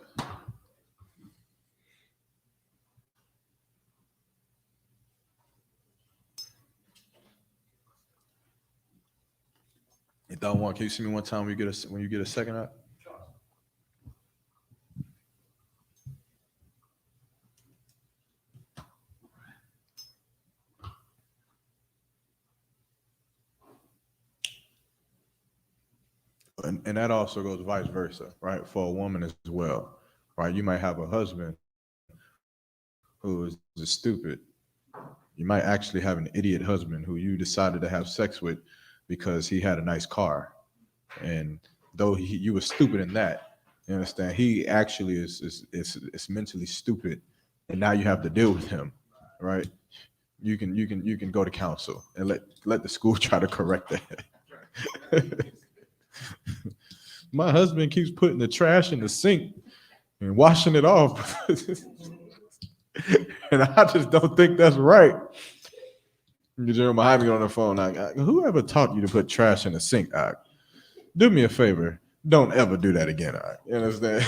If I want, can you see me one time when you get a second out? And that also goes vice versa, right? For a woman as well, right? You might have a husband who is stupid. You might actually have an idiot husband who you decided to have sex with because he had a nice car, and though you were stupid in that, you understand? He actually is mentally stupid, and now you have to deal with him, right? You can go to counsel and let the school try to correct that. My husband keeps putting the trash in the sink and washing it off. And I just don't think that's right. You're behind me on the phone. Like, whoever taught you to put trash in the sink? Do me a favor. Don't ever do that again. You understand?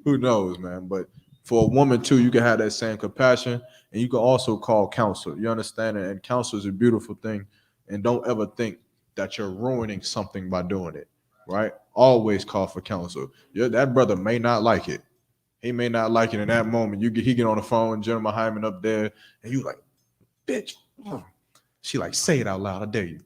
Who knows, man? But for a woman too, you can have that same compassion, and you can also call counsel. You understand? And counsel is a beautiful thing. And don't ever think that you're ruining something by doing it. Right? Always call for counsel. That brother may not like it. He may not like it in that moment. He get on the phone, General Hyman up there, and you like, bitch. She like, say it out loud. I dare you.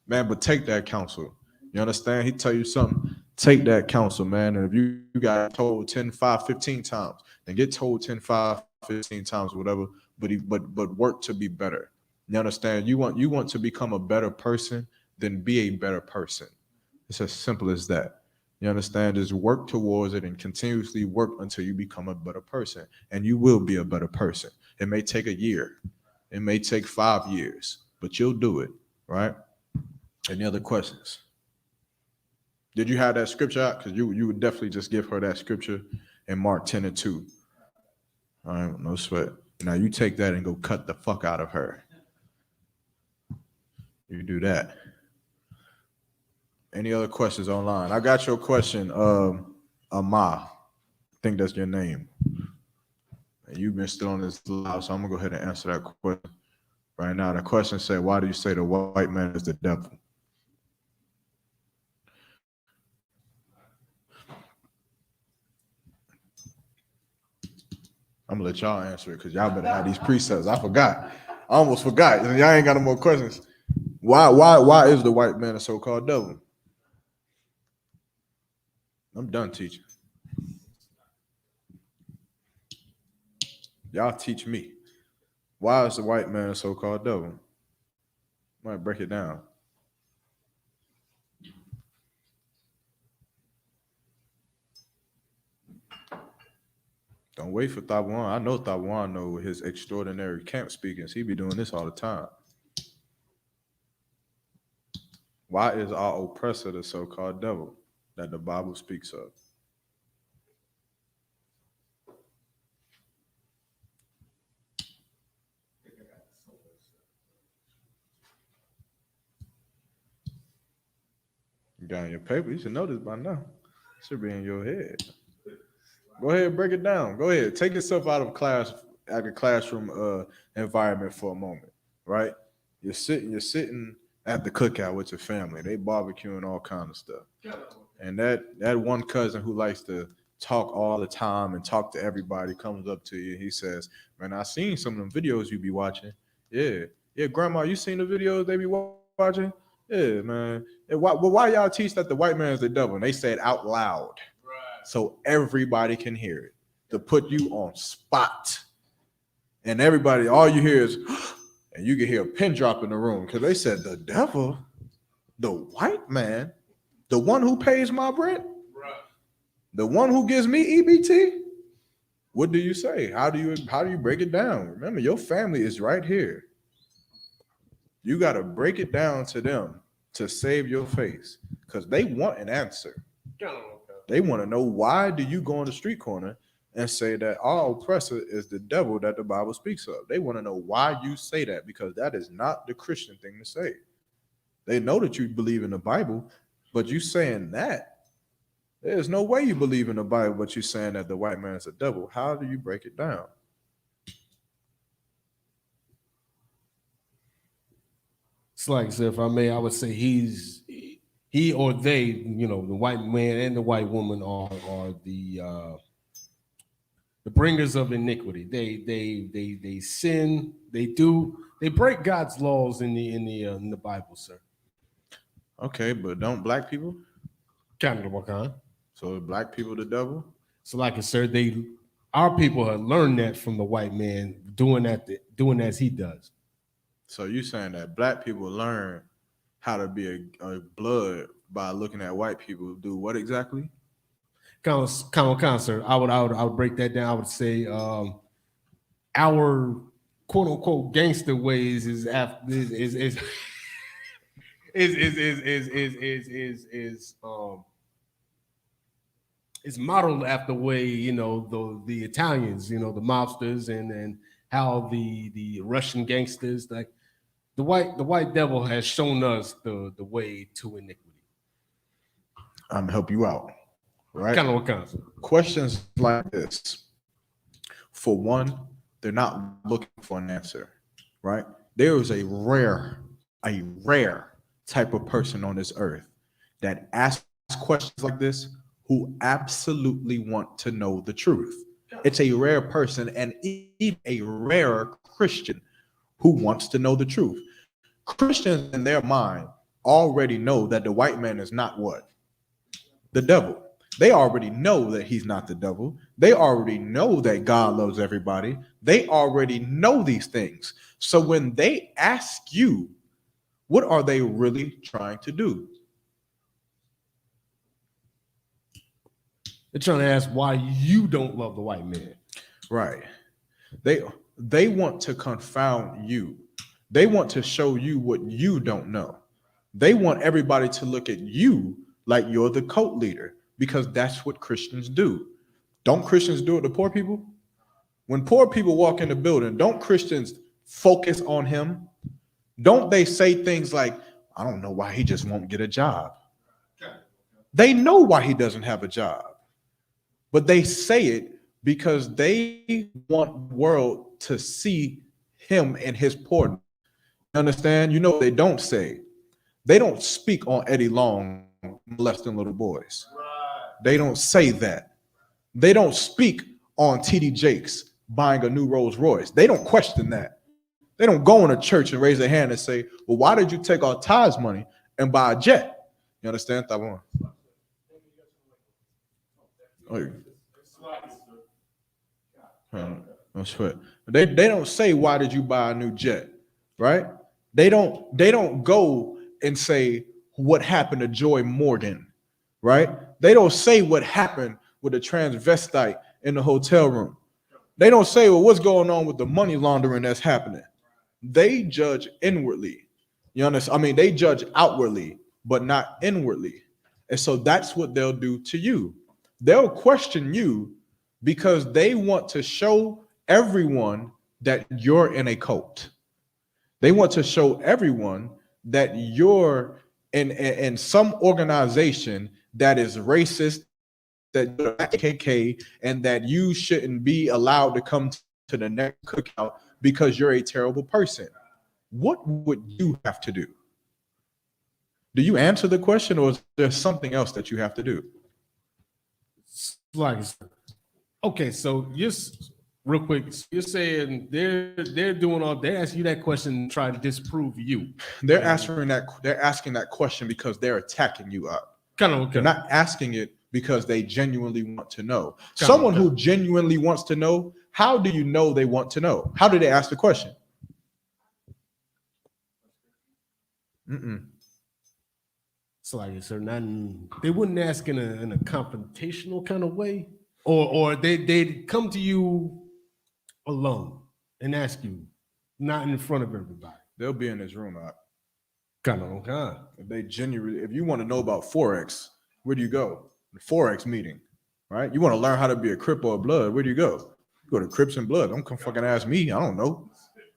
Man, but take that counsel. You understand? He tell you something. Take that counsel, man. And if you got told 10, 5, 15 times, then get told 10, 5, 15 times, whatever, but work to be better. You understand? You want to become a better person, then be a better person. It's as simple as that. You understand? Just work towards it and continuously work until you become a better person. And you will be a better person. It may take a year. It may take 5 years, but you'll do it, right? Any other questions? Did you have that scripture out? Because you would definitely just give her that scripture in Mark 10:2. All right, no sweat. Now you take that and go cut the fuck out of her. You do that. Any other questions online? I got your question, Ama. I think that's your name. And you've been still on this live, so I'm gonna go ahead and answer that question right now. The question said, why do you say the white man is the devil? I'm gonna let y'all answer it because y'all better have these precepts. I forgot. I almost forgot. Y'all ain't got no more questions. Why is the white man a so-called devil? I'm done teaching. Y'all teach me. Why is the white man a so-called devil? Might break it down. Don't wait for Thawan. I know Thawan know his extraordinary camp speakings. He be doing this all the time. Why is our oppressor the so-called devil that the Bible speaks of? You got in your paper. You should know this by now. It should be in your head. Go ahead, break it down. Go ahead. Take yourself out of the classroom environment for a moment, right? You're sitting at the cookout with your family. They barbecuing all kinds of stuff. And that one cousin who likes to talk all the time and talk to everybody comes up to you. He says, man, I seen some of them videos you be watching. Yeah, grandma, you seen the videos they be watching? Yeah, man. Why y'all teach that the white man is the devil? And they say it out loud. So everybody can hear it, to put you on spot. And everybody, all you hear is, and you can hear a pin drop in the room because they said, the devil, the white man, the one who pays my rent. The one who gives me EBT? What do you say? How do you break it down? Remember, your family is right here. You got to break it down to them to save your face because they want an answer. They want to know, why do you go on the street corner and say that our oppressor is the devil that the Bible speaks of? They want to know why you say that, because that is not the Christian thing to say. They know that you believe in the Bible, but you saying that, there's no way you believe in the Bible, but you're saying that the white man is a devil. How do you break it down? It's like, so if I may, I would say he or they, you know, the white man and the white woman are the bringers of iniquity. They sin. They break God's laws in the Bible, sir. Okay, but don't black people? Kind of what kind? So black people the devil? So, like I said, our people have learned that from the white man, doing as he does. So you saying that black people learn how to be a blood by looking at white people do what exactly? Kind of, sir. I would break that down. I would say our quote unquote gangster ways is modeled after the way, you know, the Italians, you know, the mobsters, and how the Russian gangsters, like the white devil has shown us the way to iniquity. I'm gonna help you out. Right? Kind of what kind of. Questions like this. For one, they're not looking for an answer, right? There is a rare type of person on this earth that asks questions like this who absolutely want to know the truth. It's a rare person, and even a rare Christian who wants to know the truth. Christians in their mind already know that the white man is not what? The devil. They already know that he's not the devil. They already know that God loves everybody. They already know these things. So when they ask you, what are they really trying to do? They're trying to ask why you don't love the white man. Right. They want to confound you. They want to show you what you don't know. They want everybody to look at you like you're the cult leader, because that's what Christians do. Don't Christians do it to poor people? When poor people walk in the building, don't Christians focus on him? Don't they say things like, I don't know why he just won't get a job. They know why he doesn't have a job, but they say it because they want the world to see him and his poorness. You understand? You know what they don't say? They don't speak on Eddie Long molesting little boys. They don't say that. They don't speak on TD Jakes buying a new Rolls Royce. They don't question that. They don't go in a church and raise their hand and say, well, why did you take our tithes money and buy a jet? You understand? Oh, that's right. They don't say, why did you buy a new jet? Right? They don't go and say what happened to Joy Morgan, right? They don't say what happened with the transvestite in the hotel room. They don't say, well, what's going on with the money laundering that's happening. They judge inwardly. You understand? I mean, they judge outwardly, but not inwardly. And so that's what they'll do to you. They'll question you because they want to show everyone that you're in a cult. They want to show everyone that you're in some organization that is racist, that you're KKK, and that you shouldn't be allowed to come to the next cookout because you're a terrible person. What would you have to do? Do you answer the question, or is there something else that you have to do? Like, okay, so just real quick, you're saying they're doing all, they ask you that question to try to disprove you. They're asking that question because they're attacking you up. Kind of okay. They're not asking it because they genuinely want to know. Someone who genuinely wants to know, how do you know they want to know? How do they ask the question? So like, is there nothing they wouldn't ask in a confrontational kind of way, or they'd come to you alone and ask you, not in front of everybody. They'll be in this room out. Kind of okay. If they genuinely, if you want to know about Forex, where do you go? The Forex meeting, right? You want to learn how to be a Crip or a Blood, where do you go? You go to Crips and Blood. Don't come fucking ask me. I don't know.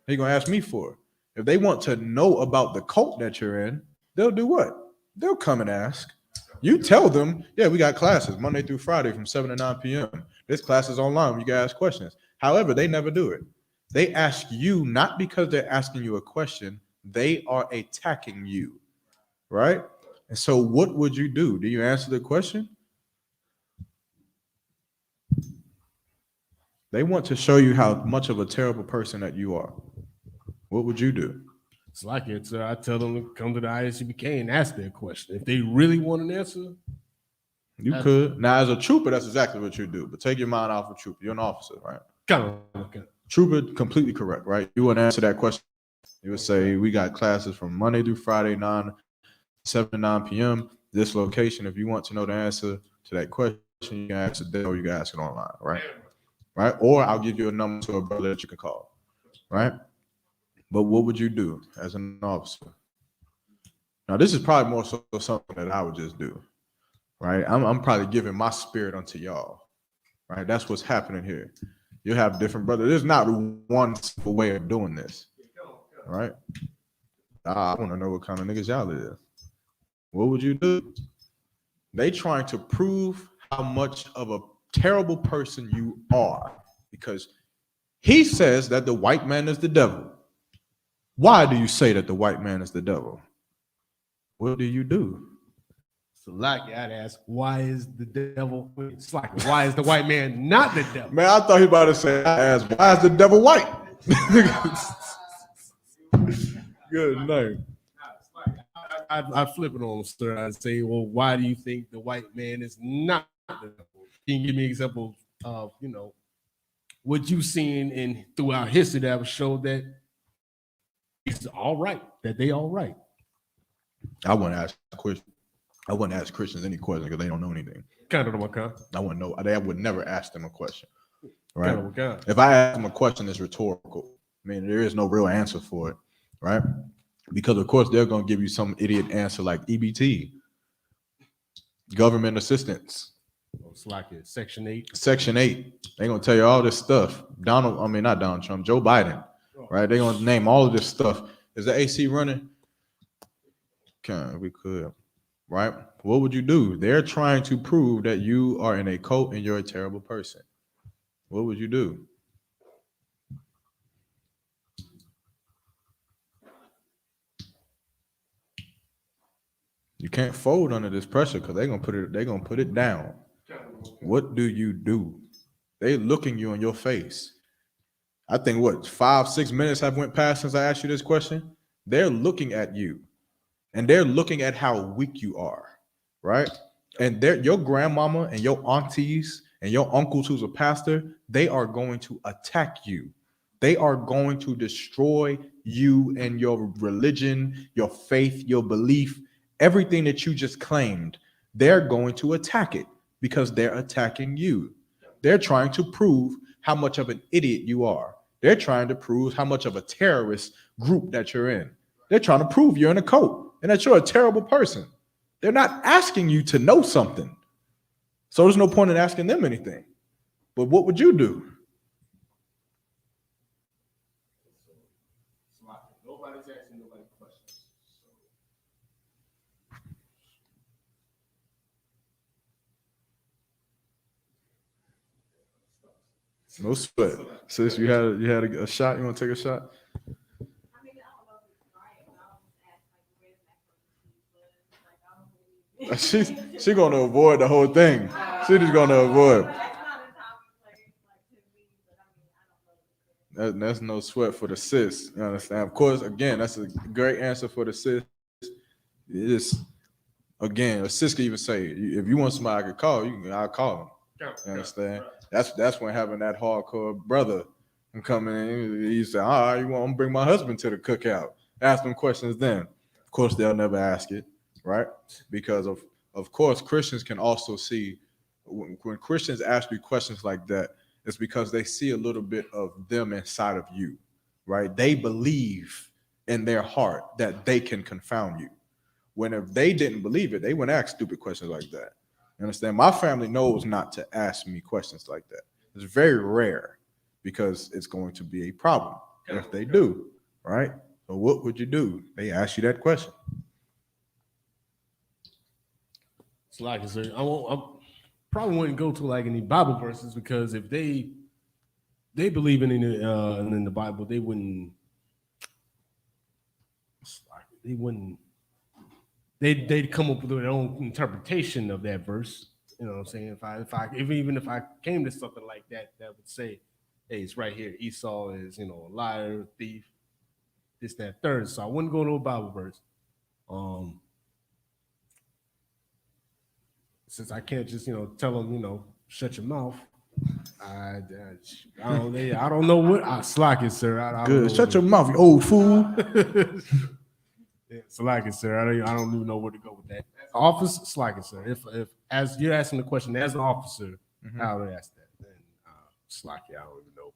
They gonna ask me for. If they want to know about the cult that you're in, they'll do what? They'll come and ask. You tell them, yeah, we got classes Monday through Friday from 7 to 9 p.m. This class is online. You can ask questions. However, they never do it. They ask you not because they're asking you a question. They are attacking you, right? And so what would you do? Do you answer the question? They want to show you how much of a terrible person that you are. What would you do? It's like it. I tell them to come to the Isupk and ask their question. If they really want an answer, You could. Now, as a trooper, that's exactly what you do. But take your mind off of trooper. You're an officer, right? kind of okay. Trooper, completely correct, right? You wouldn't answer that question. You would say, we got classes from Monday through Friday, 7 to 9 p.m. This location. If you want to know the answer to that question, you can ask it there or you can ask it online, right? Right? Or I'll give you a number to a brother that you can call, right? But what would you do as an officer? Now, this is probably more so something that I would just do, right? I'm probably giving my spirit unto y'all, right? That's what's happening here. You have different brothers. There's not one simple way of doing this, right? I want to know what kind of niggas y'all is. What would you do? They trying to prove how much of a terrible person you are because he says that the white man is the devil. Why do you say that the white man is the devil? What do you do? So like I'd ask, why is the devil? It's like, why is the white man not the devil? Man, I thought he was about to say, I asked, why is the devil white? Good night. I'd flip it on him, sir. I'd say, well, why do you think the white man is not the devil? Can you give me an example of, what you've seen in throughout history that would show that it's all right, that they all right? I wouldn't ask Christians any question because they don't know anything. Kind of my kind. I wouldn't know. I would never ask them a question. Right? Kind of my kind. If I ask them a question, it's rhetorical. I mean, there is no real answer for it, right? Because of course they're gonna give you some idiot answer like EBT, government assistance. It's like it. Section 8. Section 8. They're gonna tell you all this stuff. Not Donald Trump, Joe Biden. Right? They're gonna name all of this stuff. Is the AC running? We could. Right? What would you do? They're trying to prove that you are in a cult and you're a terrible person. What would you do? You can't fold under this pressure because they're gonna put it down. What do you do? They looking you in your face. I think 5-6 minutes have went past since I asked you this question. They're looking at you and they're looking at how weak you are, right? And your grandmama and your aunties and your uncles who's a pastor, they are going to attack you. They are going to destroy you and your religion, your faith, your belief, everything that you just claimed. They're going to attack it because they're attacking you. They're trying to prove how much of an idiot you are. They're trying to prove how much of a terrorist group that you're in. They're trying to prove you're in a cult and that you're a terrible person. They're not asking you to know something. So there's no point in asking them anything. But what would you do? Nobody's asking nobody questions. No sweat. Sis, you had a shot. You want to take a shot? I mean, I don't know if it's right. I don't ask like where the macaroni cheese was. Like, I don't really. She's gonna avoid the whole thing. She's just gonna avoid. That's not a time and place like to me, but I mean, I don't know. That's no sweat for the sis. You understand? Of course, again, that's a great answer for the sis. It's again, a sis can even say, if you want somebody I could call, I'll call them. You understand? That's when having that hardcore brother can come in. He say, all right, I'm gonna bring my husband to the cookout. Ask them questions then. Of course, they'll never ask it, right? Because of course, Christians can also see when Christians ask you questions like that, it's because they see a little bit of them inside of you, right? They believe in their heart that they can confound you. When if they didn't believe it, they wouldn't ask stupid questions like that. You understand? My family knows not to ask me questions like that. It's very rare because it's going to be a problem if they do, right? So what would you do? They ask you that question. It's like I said, I probably wouldn't go to like any Bible verses because if they believe in the Bible, they wouldn't. They'd come up with their own interpretation of that verse. You know what I'm saying? Even if I came to something like that, that would say, hey, it's right here. Esau is, a liar, thief, this, that, third. So I wouldn't go to a Bible verse. Since I can't just, tell them, shut your mouth. I don't know what I slack it, sir. I Good. Shut your mouth, you old fool. Yeah, slack it, sir. I don't even know where to go with that. Officer, slack it, sir. If as you're asking the question as an officer, how would I ask that? Then slack it. I don't even know.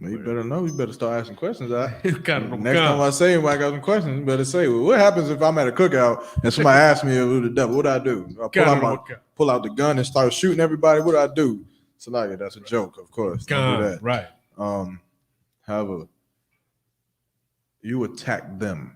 Well, you better know. You better start asking questions. Next Kind time I say I got some questions, you better say, well, what happens if I'm at a cookout and somebody asks me who the devil? What do I do? I pull out the gun and start shooting everybody. What do I do? So like that's a joke, of course. Don't do that. Right. However, you attack them.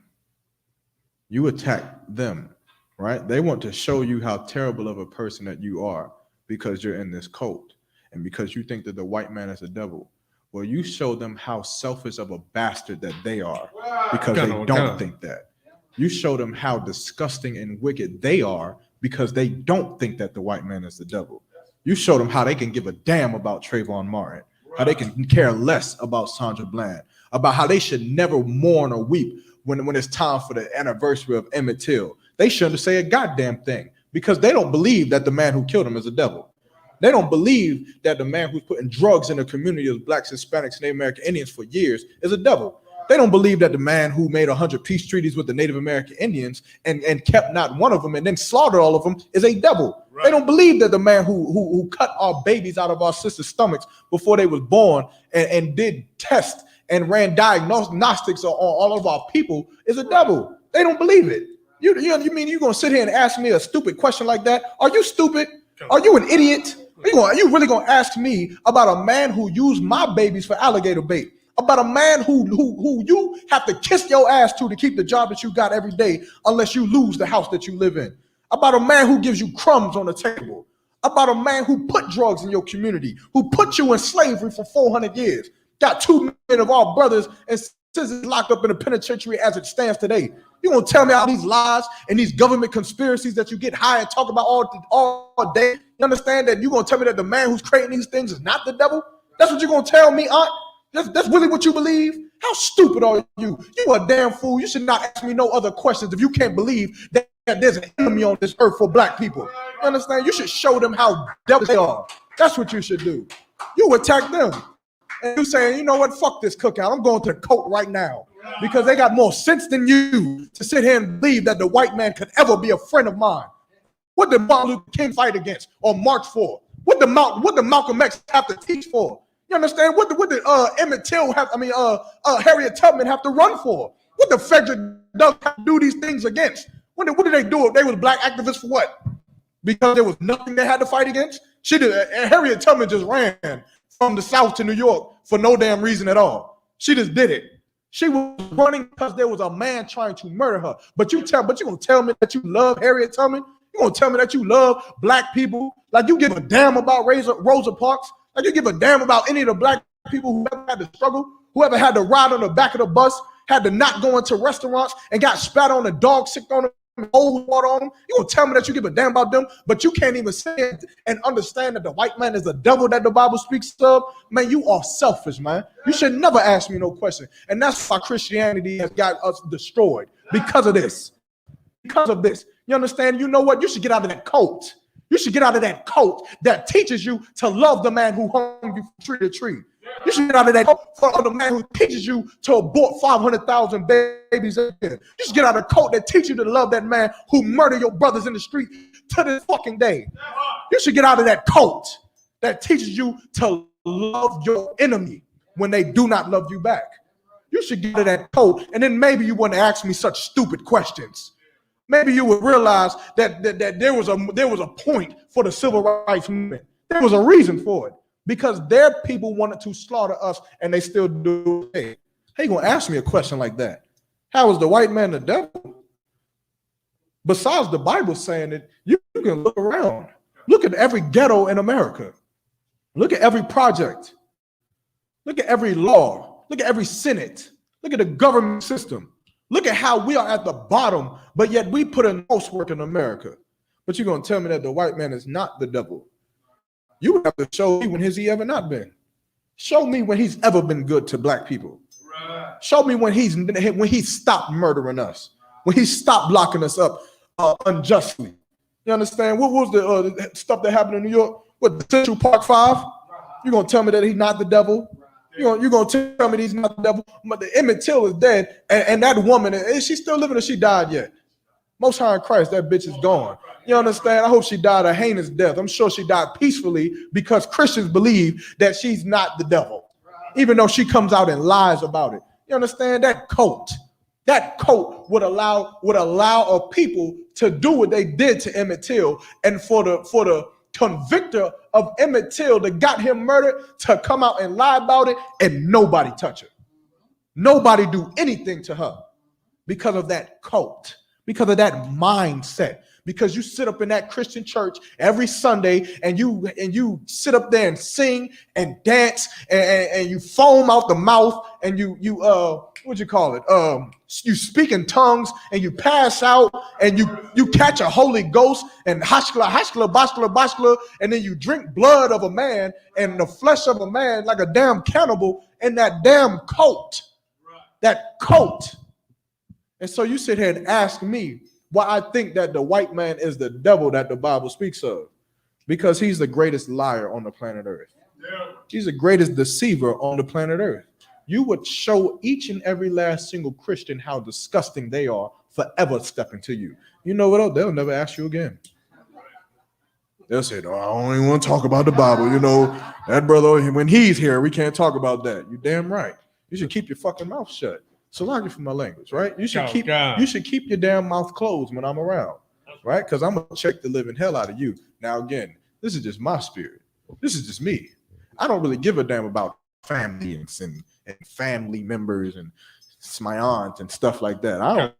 You attack them, right? They want to show you how terrible of a person that you are because you're in this cult and because you think that the white man is a devil. Well, you show them how selfish of a bastard that they are because they don't think that. You show them how disgusting and wicked they are because they don't think that the white man is the devil. You show them how they can give a damn about Trayvon Martin, how they can care less about Sandra Bland, about how they should never mourn or weep when it's time for the anniversary of Emmett Till. They shouldn't say a goddamn thing because they don't believe that the man who killed him is a devil. They don't believe that the man who's putting drugs in the community of blacks, Hispanics, Native American Indians for years is a devil. They don't believe that the man who made 100 peace treaties with the Native American Indians and kept not one of them and then slaughtered all of them is a devil. Right. They don't believe that the man who cut our babies out of our sisters' stomachs before they was born and did tests and ran diagnostics on all of our people is a devil. They don't believe it. You mean you're gonna sit here and ask me a stupid question like that? Are you stupid? Are you an idiot? Are you really gonna ask me about a man who used my babies for alligator bait? About a man who you have to kiss your ass to keep the job that you got every day unless you lose the house that you live in? About a man who gives you crumbs on the table? About a man who put drugs in your community, who put you in slavery for 400 years? Got 2 million of our brothers and sisters locked up in the penitentiary as it stands today. You gonna tell me all these lies and these government conspiracies that you get high and talk about all day? You understand that you gonna tell me that the man who's creating these things is not the devil? That's what you're gonna tell me, Aunt? That's really what you believe? How stupid are you? You a damn fool. You should not ask me no other questions if you can't believe that there's an enemy on this earth for black people. You understand? You should show them how devils they are. That's what you should do. You attack them. And you saying, you know what, fuck this cookout. I'm going to the cult right now because they got more sense than you to sit here and believe that the white man could ever be a friend of mine. What did Martin Luther King fight against or march for? What did Malcolm X have to teach for? You understand? What did Emmett Till Harriet Tubman have to run for? What did Frederick Douglass have to do these things against? What did they do? They was black activists for what? Because there was nothing they had to fight against? Harriet Tubman just ran from the South to New York for no damn reason at all. She just did it. She was running because there was a man trying to murder her. But you gonna tell me that you love Harriet Tubman? You gonna tell me that you love black people? Like you give a damn about Rosa Parks? Like you give a damn about any of the black people who ever had to struggle, who ever had to ride on the back of the bus, had to not go into restaurants and got spat on, the dog sick on them, old water on them? You gonna tell me that you give a damn about them, but you can't even say it and understand that the white man is the devil that the Bible speaks of? Man, you are selfish, man. You should never ask me no question. And that's why Christianity has got us destroyed, because of this. Because of this. You understand? You know what? You should get out of that cult. You should get out of that cult that teaches you to love the man who hung you from tree to tree. You should get out of that coat for the man who teaches you to abort 500,000 babies a year. You should get out of the coat that teaches you to love that man who murdered your brothers in the street to this fucking day. You should get out of that coat that teaches you to love your enemy when they do not love you back. You should get out of that coat, and then maybe you wouldn't ask me such stupid questions. Maybe you would realize that there was a point for the civil rights movement. There was a reason for it. Because their people wanted to slaughter us, and they still do it. How you gonna ask me a question like that? How is the white man the devil? Besides the Bible saying it, you can look around. Look at every ghetto in America. Look at every project. Look at every law. Look at every Senate. Look at the government system. Look at how we are at the bottom, but yet we put in most work in America. But you're gonna tell me that the white man is not the devil? You would have to show me when has he ever not been. Show me when he's ever been good to black people. Right. Show me when he stopped murdering us, when he stopped locking us up unjustly. You understand? What was the stuff that happened in New York? What, the Central Park 5? You're gonna tell me that he's not the devil? You're gonna tell me that he's not the devil? But the Emmett Till is dead, and that woman, is she still living or she died yet? Most High in Christ, that bitch is gone. You understand? I hope she died a heinous death. I'm sure she died peacefully because Christians believe that she's not the devil, even though she comes out and lies about it. You understand? That coat would allow a people to do what they did to Emmett Till, and for the convictor of Emmett Till that got him murdered to come out and lie about it, and nobody touch her. Nobody do anything to her because of that coat, because of that mindset. Because you sit up in that Christian church every Sunday and you sit up there and sing and dance and you foam out the mouth and you what you call it? You speak in tongues and you pass out and you catch a Holy Ghost and hashkala, bashkala, and then you drink blood of a man and the flesh of a man like a damn cannibal in that damn coat. That coat. And so you sit here and ask me why I think that the white man is the devil that the Bible speaks of. Because he's the greatest liar on the planet Earth. He's the greatest deceiver on the planet Earth. You would show each and every last single Christian how disgusting they are forever stepping to you. You know what? They'll never ask you again. They'll say, no, I don't even want to talk about the Bible. You know, that brother, when he's here, we can't talk about that. You damn right. You should keep your fucking mouth shut. Salagi for my language, right? You should keep your damn mouth closed when I'm around, right? Because I'm gonna check the living hell out of you. Now again, this is just my spirit. This is just me. I don't really give a damn about family and family members and it's my aunt and stuff like that.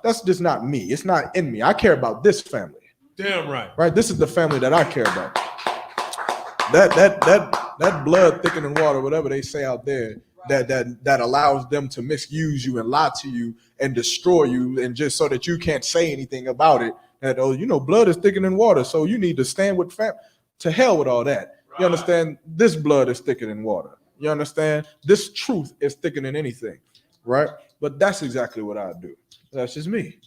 That's just not me. It's not in me. I care about this family. Damn right. Right? This is the family that I care about. That blood thicker than water, whatever they say out there. That allows them to misuse you and lie to you and destroy you, and just so that you can't say anything about it. That blood is thicker than water, so you need to stand with to hell with all that. You understand? This blood is thicker than water. You understand? This truth is thicker than anything, right? But that's exactly what I do. That's just me.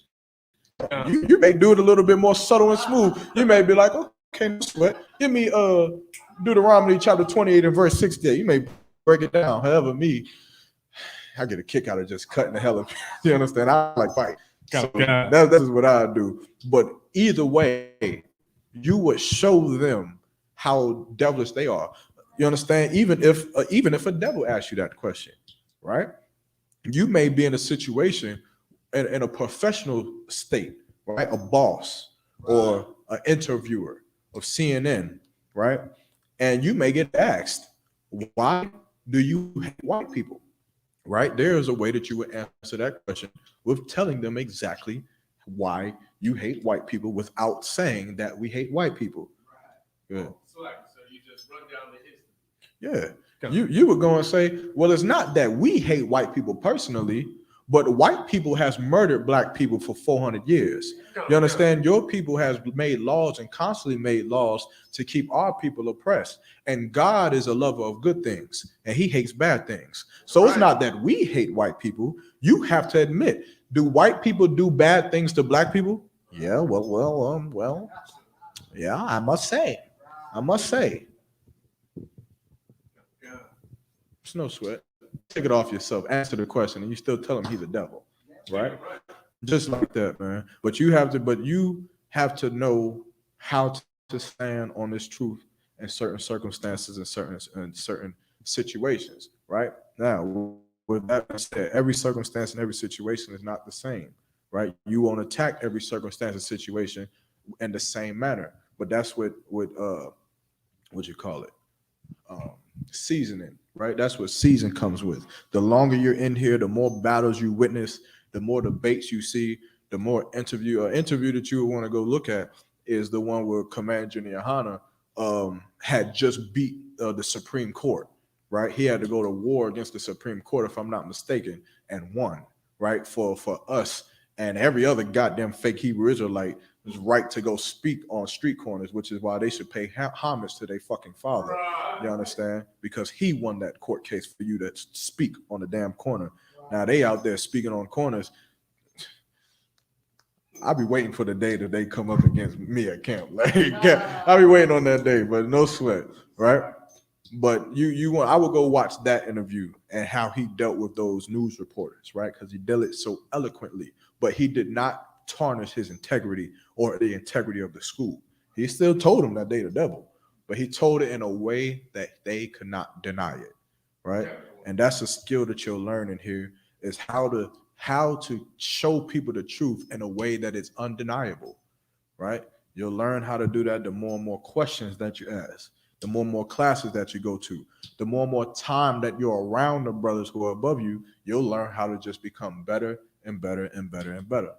You may do it a little bit more subtle and smooth. You may be like, okay, no sweat. Give me Deuteronomy chapter 28 and verse 60. You may break it down. However, I get a kick out of just cutting the hell up. You understand? I like fight. So that's what I do. But either way, you would show them how devilish they are. You understand? Even if a devil asks you that question, right? You may be in a situation in a professional state, right? A boss or an interviewer of CNN, right? And you may get asked, why do you hate white people? Right? There is a way that you would answer that question with telling them exactly why you hate white people without saying that we hate white people. Good. So you just run down the history. Yeah. You would go and say, well, it's not that we hate white people personally, but white people has murdered black people for 400 years. You understand? Your people has made laws and constantly made laws to keep our people oppressed. And God is a lover of good things and he hates bad things. So it's not that we hate white people. You have to admit, do white people do bad things to black people? Yeah, well, yeah, I must say. It's no sweat. Take it off yourself. Answer the question, and you still tell him he's a devil, right? Just like that, man. But you have to know how to stand on this truth in certain circumstances and certain situations, right? Now, with that being said, every circumstance and every situation is not the same, right? You won't attack every circumstance and situation in the same manner, but that's what you call it, seasoning, right? That's what season comes with. The longer you're in here, the more battles you witness, the more debates you see, the more interview that you would want to go look at is the one where Commander Junior Hanna had just beat the Supreme Court, right? He had to go to war against the Supreme Court, if I'm not mistaken, and won, right? For us and every other goddamn fake Hebrew Israelite was right to go speak on street corners, which is why they should pay homage to their fucking father. You understand? Because he won that court case for you to speak on the damn corner. Now they out there speaking on corners. I'll be waiting for the day that they come up against me at camp. Like, I'll be waiting on that day, but no sweat, right? But I would go watch that interview and how he dealt with those news reporters, right? Because he dealt it so eloquently, but he did not tarnish his integrity or the integrity of the school. He still told them that they the devil, but he told it in a way that they could not deny it, right? And that's a skill that you'll learn in here is how to show people the truth in a way that is undeniable, right? You'll learn how to do that the more and more questions that you ask, the more and more classes that you go to, the more and more time that you're around the brothers who are above you, you'll learn how to just become better and better and better and better,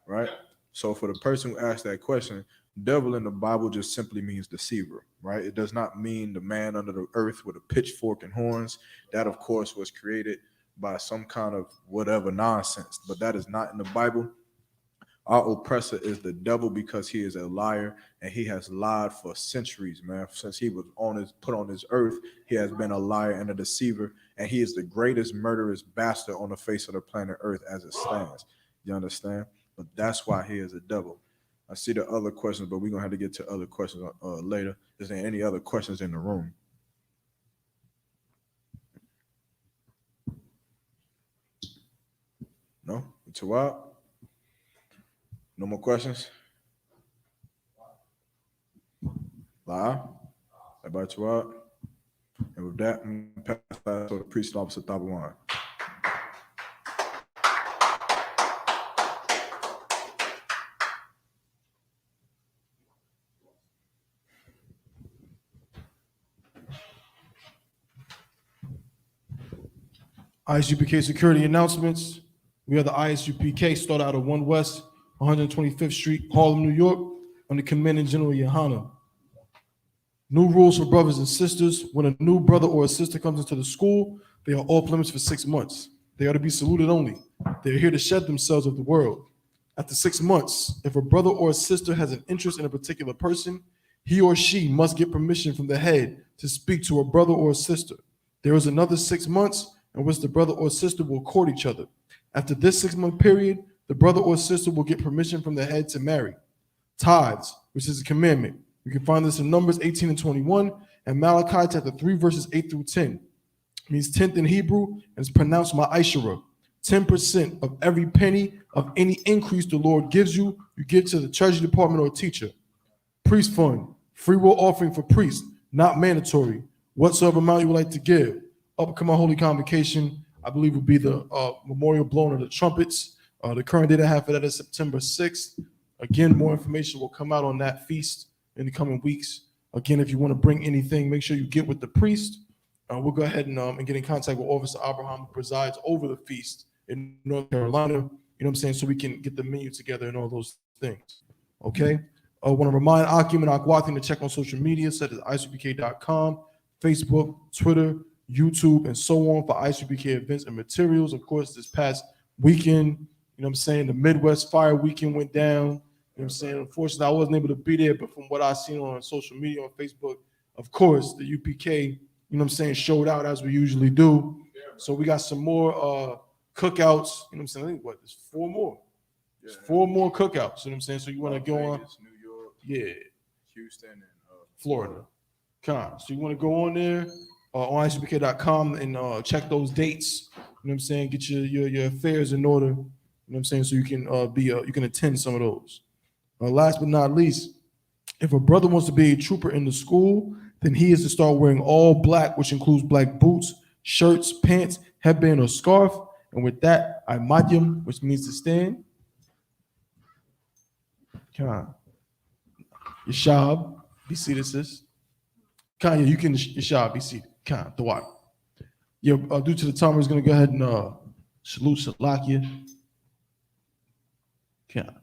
right? So for the person who asked that question, devil in the Bible just simply means deceiver, right? It does not mean the man under the earth with a pitchfork and horns. That, of course, was created by some kind of whatever nonsense, but that is not in the Bible. Our oppressor is the devil because he is a liar and he has lied for centuries, man. Since he was put on this earth, he has been a liar and a deceiver, and he is the greatest murderous bastard on the face of the planet Earth as it stands. You understand? But that's why he is a devil. I see the other questions, but we're gonna have to get to other questions later. Is there any other questions in the room? No? Tawab? No more questions? La? Everybody Tawab? And with that, I'm going to pass that to the priest officer Tabawan. ISUPK security announcements. We are the ISUPK, start out of 1 West, 125th Street, Harlem, New York, under Commandant General Yohana. New rules for brothers and sisters. When a new brother or a sister comes into the school, they are off limits for 6 months. They are to be saluted only. They are here to shed themselves of the world. After 6 months, if a brother or a sister has an interest in a particular person, he or she must get permission from the head to speak to a brother or a sister. There is another 6 months in which the brother or sister will court each other. After this 6 month period, the brother or sister will get permission from the head to marry. Tithes, which is a commandment. You can find this in Numbers 18 and 21 and Malachi chapter 3, verses 8 through 10. It means 10th in Hebrew and it's pronounced ma'ashara. 10% of every penny of any increase the Lord gives you, you give to the treasury department or teacher. Priest fund, free will offering for priests, not mandatory. Whatsoever amount you would like to give. Upcoming holy convocation, I believe, will be the memorial blowing of the trumpets. The current date I have for that is September 6th. Again, more information will come out on that feast in the coming weeks. Again, if you want to bring anything, make sure you get with the priest. We'll go ahead and get in contact with Officer Abraham, who presides over the feast in North Carolina. You know what I'm saying? So we can get the menu together and all those things. Okay. I want to remind Akim and Akwati to check on social media, such as isupk.com, Facebook, Twitter, YouTube, and so on for ISUPK events and materials. Of course, this past weekend, you know what I'm saying, the Midwest Fire Weekend went down. You know what I'm saying? Unfortunately, I wasn't able to be there, but from what I've seen on social media, on Facebook, of course, the UPK, you know what I'm saying, showed out as we usually do. So we got some more cookouts, you know what I'm saying? I think, there's 4 more. There's 4 more cookouts, you know what I'm saying? So you want to go on? Vegas, New York, Yeah. Houston, and Florida. So you want to go on there, on isupk.com and check those dates. You know what I'm saying? Get your affairs in order. You know what I'm saying? So you can you can attend some of those. Last but not least, if a brother wants to be a trooper in the school, then he is to start wearing all black, which includes black boots, shirts, pants, headband, or scarf. And with that, I madyam, which means to stand. Khan. Yashab, be seated, sis. Khan, you can Yashab, be seated. Khan, Thawat. Yeah, due to the timer, is going to go ahead and salute Salakia. Khan.